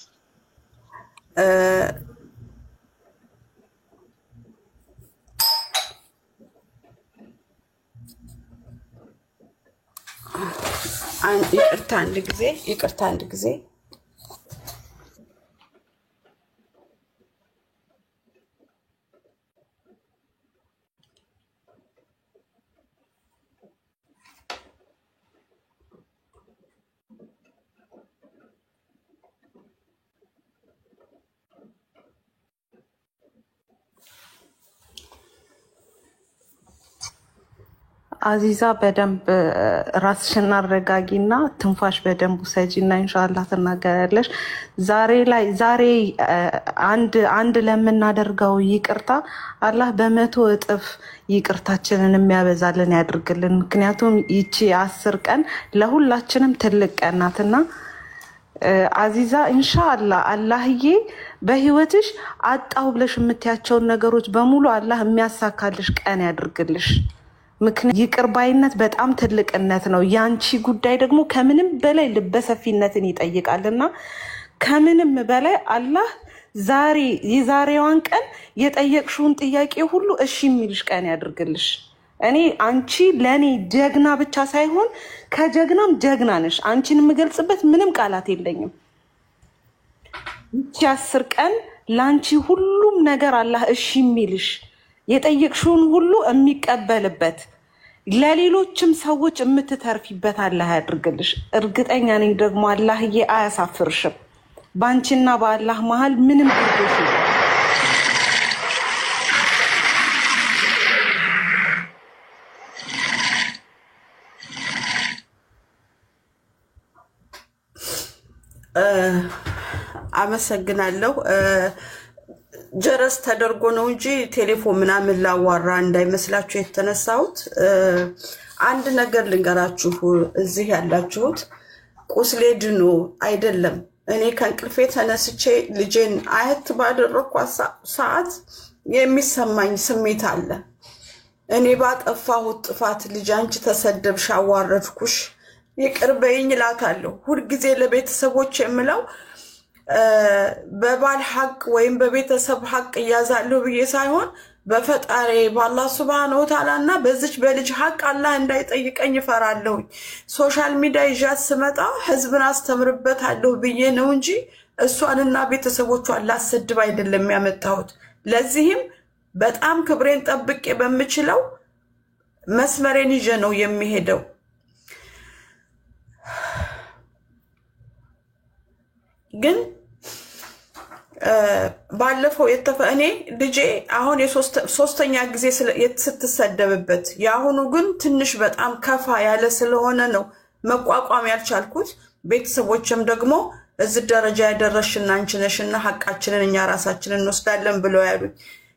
ይቅርታ አንድ ጊዜ አዚዛ በደንብ ራስሽን አረጋጊና ትንፋሽ በደንብ ውሰጂና ኢንሻአላህ ትናገራለሽ። ዛሬ አንድ ለምናደርገው ይቅርታ አላህ በመቶ እጥፍ ይቅርታችንን የሚያበዛልን ያድርግልን። ምክንያቱም ይቺ 10 ቀን ለሁላችንም ትልቅ ቀን ናትና አዚዛ ኢንሻአላህ አላህዬ በህይወትሽ አጣው ብለሽ የምትያቸውን ነገሮች በሙሉ አላህ የሚያሳካልሽ ቀን ያድርግልሽ። ምክንያቱም ይቅር ባይነት በጣም ትልቅነት ነው። ያንቺ ጉዳይ ደግሞ ከምንም በላይ ልበሰፊነትን ይጠይቃልና ከምንም በላይ አላህ የዛሬዋን ቀን የጠየቅሽውን ጥያቄ ሁሉ እሺ የሚልሽ ቀን ያድርግልሽ። እኔ አንቺ ለኔ ጀግና ብቻ ሳይሆን ከጀግናም ጀግና ነሽ። አንቺን የምገልጽበት ምንም ቃላት የለኝም። ይቺ 10 ቀን ላንቺ ሁሉም ነገር አላህ እሺ የሚልሽ የጠየቅሽውን ሁሉ የሚቀበልበት ለሌሎችም ሰዎች የምትተርፊበት አላህ ያድርግልሽ። እርግጠኛ ነኝ ደግሞ አላህዬ አያሳፍርሽም። ባንቺና በአላህ መሃል ምንም ግዴታ አመሰግናለሁ። ጀረስ ተደርጎ ነው እንጂ ቴሌፎን ምናምን ላዋራ እንዳይመስላችሁ የተነሳሁት። አንድ ነገር ልንገራችሁ፣ እዚህ ያላችሁት ቁስሌ ድኖ አይደለም። እኔ ከእንቅልፌ ተነስቼ ልጄን አየት ባደረኳት ሰዓት የሚሰማኝ ስሜት አለ። እኔ ባጠፋሁት ጥፋት ልጅ አንቺ ተሰደብሽ፣ አዋረድኩሽ፣ ይቅር በይኝ እላታለሁ። ሁልጊዜ ለቤተሰቦች የምለው በባል ሐቅ ወይም በቤተሰብ ሐቅ ያዛለሁ ብዬ ሳይሆን በፈጣሪ በአላህ Subhanahu Wa Ta'ala እና በዚች በልጅ ሐቅ አላህ እንዳይጠይቀኝ እፈራለሁ። ሶሻል ሚዲያ ይዣት ስመጣ ህዝብን አስተምርበታለሁ ብዬ ነው እንጂ እሷንና ቤተሰቦቿን ላሰድብ አይደለም ያመጣሁት። ለዚህም በጣም ክብሬን ጠብቄ በመችለው መስመሬን ይዤ ነው የሚሄደው። ግን ባለፈው እኔ ልጄ አሁን የሶስተኛ ጊዜ ስትሰደብበት ያሁኑ ግን ትንሽ በጣም ከፋ ያለ ስለሆነ ነው መቋቋም ያልቻልኩት። ቤተሰቦችም ደግሞ እዚህ ደረጃ ያደረሽና አንቺ ነሽና ሐቃችንን እኛ ራሳችንን እንወስዳለን ብለው ያሉኝ።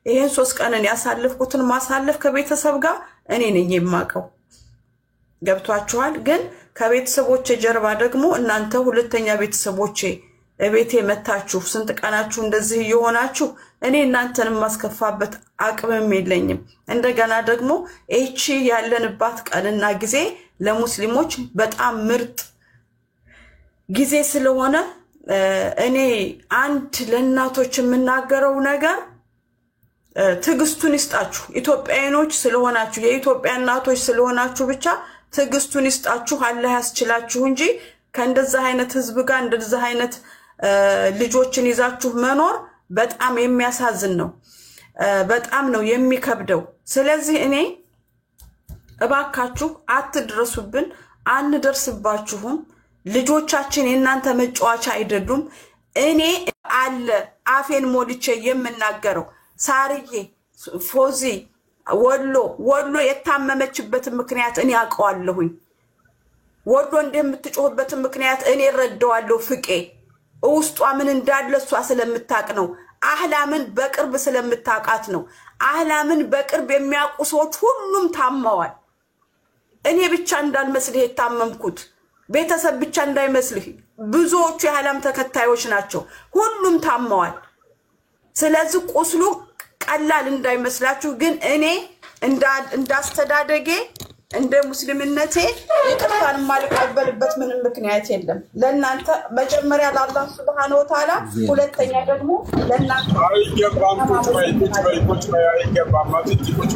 ይሄን 3 ቀንን ያሳልፍኩትን ማሳለፍ ከቤተሰብ ጋር እኔ ነኝ የማቀው። ገብቷችኋል? ግን ከቤተሰቦቼ ጀርባ ደግሞ እናንተ ሁለተኛ ቤተሰቦቼ እቤቴ መታችሁ ስንት ቀናችሁ እንደዚህ ይሆናችሁ እኔ እናንተን ማስከፋበት አቅምም የለኝም። እንደገና ደግሞ እቺ ያለንባት ቀንና ጊዜ ለሙስሊሞች በጣም ምርጥ ጊዜ ስለሆነ እኔ አንድ ለእናቶች የምናገረው ነገር ትግስቱን ይስጣችሁ። ኢትዮጵያኖች ስለሆናችሁ የኢትዮጵያ እናቶች ስለሆናችሁ ብቻ ትግስቱን ይስጣችሁ፣ አላህ ያስችላችሁ እንጂ ከእንደዛ አይነት ህዝብ ጋር እንደዛ አይነት ልጆችን ይዛችሁ መኖር በጣም የሚያሳዝን ነው። በጣም ነው የሚከብደው። ስለዚህ እኔ እባካችሁ አትድረሱብን፣ አንደርስባችሁም። ልጆቻችን የናንተ መጫወቻ አይደሉም። እኔ አለ አፌን ሞልቼ የምናገረው ሳርዬ ፎዚ ወሎ የታመመችበት ምክንያት እኔ አውቀዋለሁኝ። ወሎ እንደምትጮህበት ምክንያት እኔ ረዳዋለሁ። ፍቄ ውስጧ ምን እንዳለ እሷ ስለምታቅ ነው። አህላምን በቅርብ ስለምታቃት ነው። አህላምን በቅርብ የሚያውቁ ሰዎች ሁሉም ታመዋል። እኔ ብቻ እንዳልመስልህ የታመምኩት ቤተሰብ ብቻ እንዳይመስልህ ብዙዎቹ የአህላም ተከታዮች ናቸው። ሁሉም ታመዋል። ስለዚህ ቁስሉ ቀላል እንዳይመስላችሁ። ግን እኔ እንዳስተዳደጌ እንደ ሙስሊምነቴ ይቅርታን ማልቀበልበት ምንም ምክንያት የለም። ለእናንተ መጀመሪያ ለአላህ ሱብሃነሁ ወተዓላ፣ ሁለተኛ ደግሞ ለእናንተ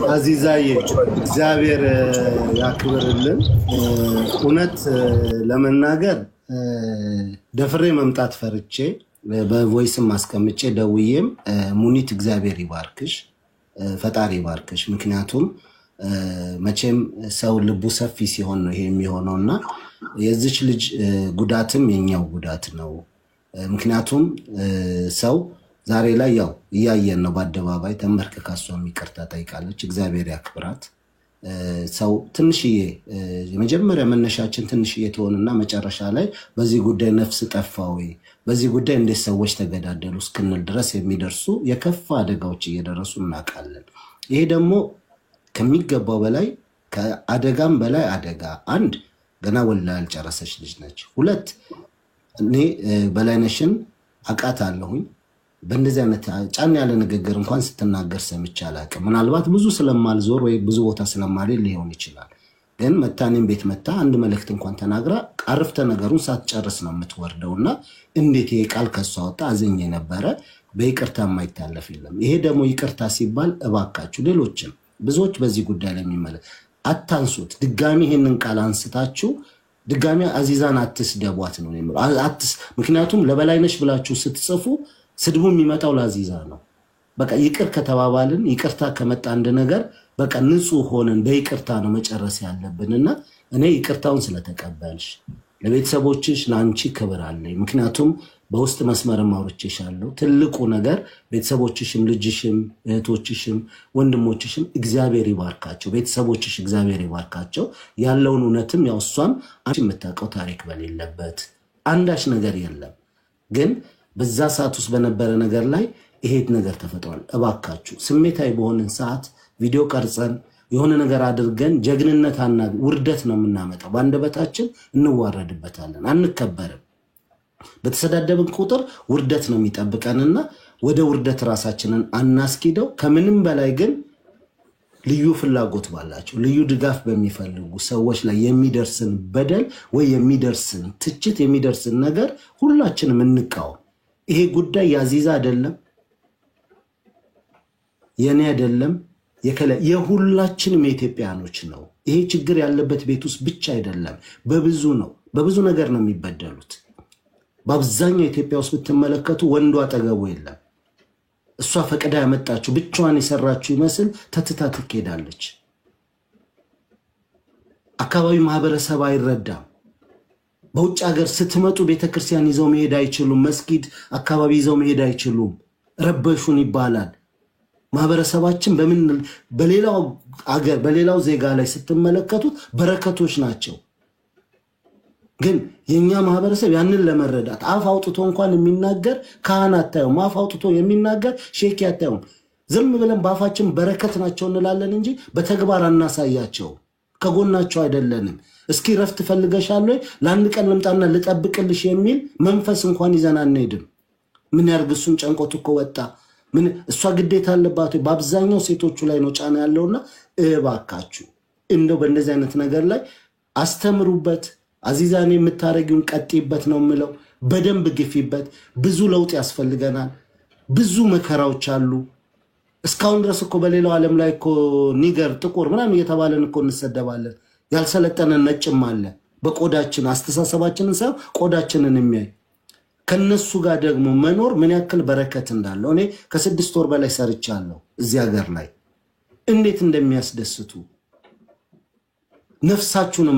አዚዛዬ እግዚአብሔር ያክብርልን። እውነት ለመናገር ደፍሬ መምጣት ፈርቼ በቮይስም ማስቀምጬ ደውዬም ሙኒት እግዚአብሔር ይባርክሽ፣ ፈጣሪ ይባርክሽ። ምክንያቱም መቼም ሰው ልቡ ሰፊ ሲሆን ነው ይሄ የሚሆነውና የዚች ልጅ ጉዳትም የኛው ጉዳት ነው። ምክንያቱም ሰው ዛሬ ላይ ያው እያየን ነው በአደባባይ ተንበርክካ እሷም ይቅርታ ጠይቃለች። እግዚአብሔር ያክብራት። ሰው ትንሽዬ የመጀመሪያ መነሻችን ትንሽዬ ትሆንና መጨረሻ ላይ በዚህ ጉዳይ ነፍስ ጠፋ ወይ በዚህ ጉዳይ እንዴት ሰዎች ተገዳደሉ እስክንል ድረስ የሚደርሱ የከፋ አደጋዎች እየደረሱ እናውቃለን። ይሄ ደግሞ ከሚገባው በላይ ከአደጋም በላይ አደጋ። አንድ ገና ወላ ያልጨረሰች ልጅ ነች። ሁለት እኔ በላይነሽን አውቃታለሁኝ። በእንደዚህ አይነት ጫን ያለ ንግግር እንኳን ስትናገር ሰምቼ አላውቅም። ምናልባት ብዙ ስለማልዞር ወይ ብዙ ቦታ ስለማልሄድ ሊሆን ይችላል። ግን መታኔም ቤት መታ አንድ መልእክት እንኳን ተናግራ አረፍተ ነገሩን ሳትጨርስ ነው የምትወርደውና እንዴት ይሄ ቃል ከሷ ወጣ አዝኜ ነበረ። በይቅርታ የማይታለፍ የለም። ይሄ ደግሞ ይቅርታ ሲባል እባካችሁ ሌሎችም ብዙዎች በዚህ ጉዳይ ላይ የሚመለከት አታንሱት። ድጋሚ ይሄንን ቃል አንስታችሁ ድጋሚ አዚዛን አትስደቧት ነው የሚለው። ምክንያቱም ለበላይነሽ ብላችሁ ስትጽፉ ስድቡ የሚመጣው ለአዚዛ ነው። በቃ ይቅር ከተባባልን ይቅርታ ከመጣ አንድ ነገር በቃ ንጹህ ሆነን በይቅርታ ነው መጨረስ ያለብንና እኔ ይቅርታውን ስለተቀበልሽ ለቤተሰቦችሽ ላንቺ ክብር አለኝ። ምክንያቱም በውስጥ መስመር ማውርቼሻለሁ። ትልቁ ነገር ቤተሰቦችሽም ልጅሽም እህቶችሽም ወንድሞችሽም እግዚአብሔር ይባርካቸው። ቤተሰቦችሽ እግዚአብሔር ይባርካቸው። ያለውን እውነትም ያው እሷም አንቺ የምታውቀው ታሪክ በሌለበት አንዳች ነገር የለም። ግን በዛ ሰዓት ውስጥ በነበረ ነገር ላይ ይሄ ነገር ተፈጥሯል። እባካችሁ ስሜታዊ በሆነን ሰዓት ቪዲዮ ቀርጸን የሆነ ነገር አድርገን ጀግንነት ውርደት ነው የምናመጣው። ባንደበታችን እንዋረድበታለን፣ አንከበርም። በተሰዳደብን ቁጥር ውርደት ነው የሚጠብቀንና ወደ ውርደት ራሳችንን አናስኪደው። ከምንም በላይ ግን ልዩ ፍላጎት ባላቸው ልዩ ድጋፍ በሚፈልጉ ሰዎች ላይ የሚደርስን በደል ወይ የሚደርስን ትችት የሚደርስን ነገር ሁላችንም እንቃወም። ይሄ ጉዳይ ያዚዛ አይደለም፣ የኔ አይደለም፣ የሁላችንም የኢትዮጵያኖች ነው። ይሄ ችግር ያለበት ቤት ውስጥ ብቻ አይደለም፣ በብዙ ነው። በብዙ ነገር ነው የሚበደሉት። በአብዛኛው ኢትዮጵያ ውስጥ ብትመለከቱ ወንዱ አጠገቡ የለም። እሷ ፈቅዳ ያመጣችው ብቻዋን የሰራችው ይመስል ተትታ ትኬዳለች። አካባቢ ማህበረሰብ አይረዳም። በውጭ ሀገር ስትመጡ ቤተክርስቲያን ይዘው መሄድ አይችሉም። መስጊድ አካባቢ ይዘው መሄድ አይችሉም። ረበሹን ይባላል። ማህበረሰባችን በሌላው ሀገር በሌላው ዜጋ ላይ ስትመለከቱት በረከቶች ናቸው። ግን የኛ ማህበረሰብ ያንን ለመረዳት አፍ አውጥቶ እንኳን የሚናገር ካህን አታዩም። አፍ አውጥቶ የሚናገር ሼክ አታዩም። ዝም ብለን ባፋችን በረከት ናቸው እንላለን እንጂ በተግባር አናሳያቸው። ከጎናቸው አይደለንም። እስኪ ረፍት ፈልገሻል ወይ ለአንድ ቀን ልምጣና ልጠብቅልሽ የሚል መንፈስ እንኳን ይዘን አንሄድም። ምን ያርግሱን ጨንቆት እኮ ወጣ። ምን እሷ ግዴታ አለባት። በአብዛኛው ሴቶቹ ላይ ነው ጫና ያለውና እባካችሁ እንደው በእንደዚህ አይነት ነገር ላይ አስተምሩበት። አዚዛኔ የምታረጊውን ቀጥይበት ነው የምለው። በደንብ ግፊበት። ብዙ ለውጥ ያስፈልገናል። ብዙ መከራዎች አሉ። እስካሁን ድረስ እኮ በሌላው ዓለም ላይ እኮ ኒገር ጥቁር ምናምን እየተባለን እኮ እንሰደባለን። ያልሰለጠነ ነጭም አለ። በቆዳችን አስተሳሰባችንን ሳይሆን ቆዳችንን የሚያይ ከነሱ ጋር ደግሞ መኖር ምን ያክል በረከት እንዳለው እኔ ከ6 ወር በላይ ሰርቻለሁ እዚህ ሀገር ላይ እንዴት እንደሚያስደስቱ ነፍሳችሁ ነው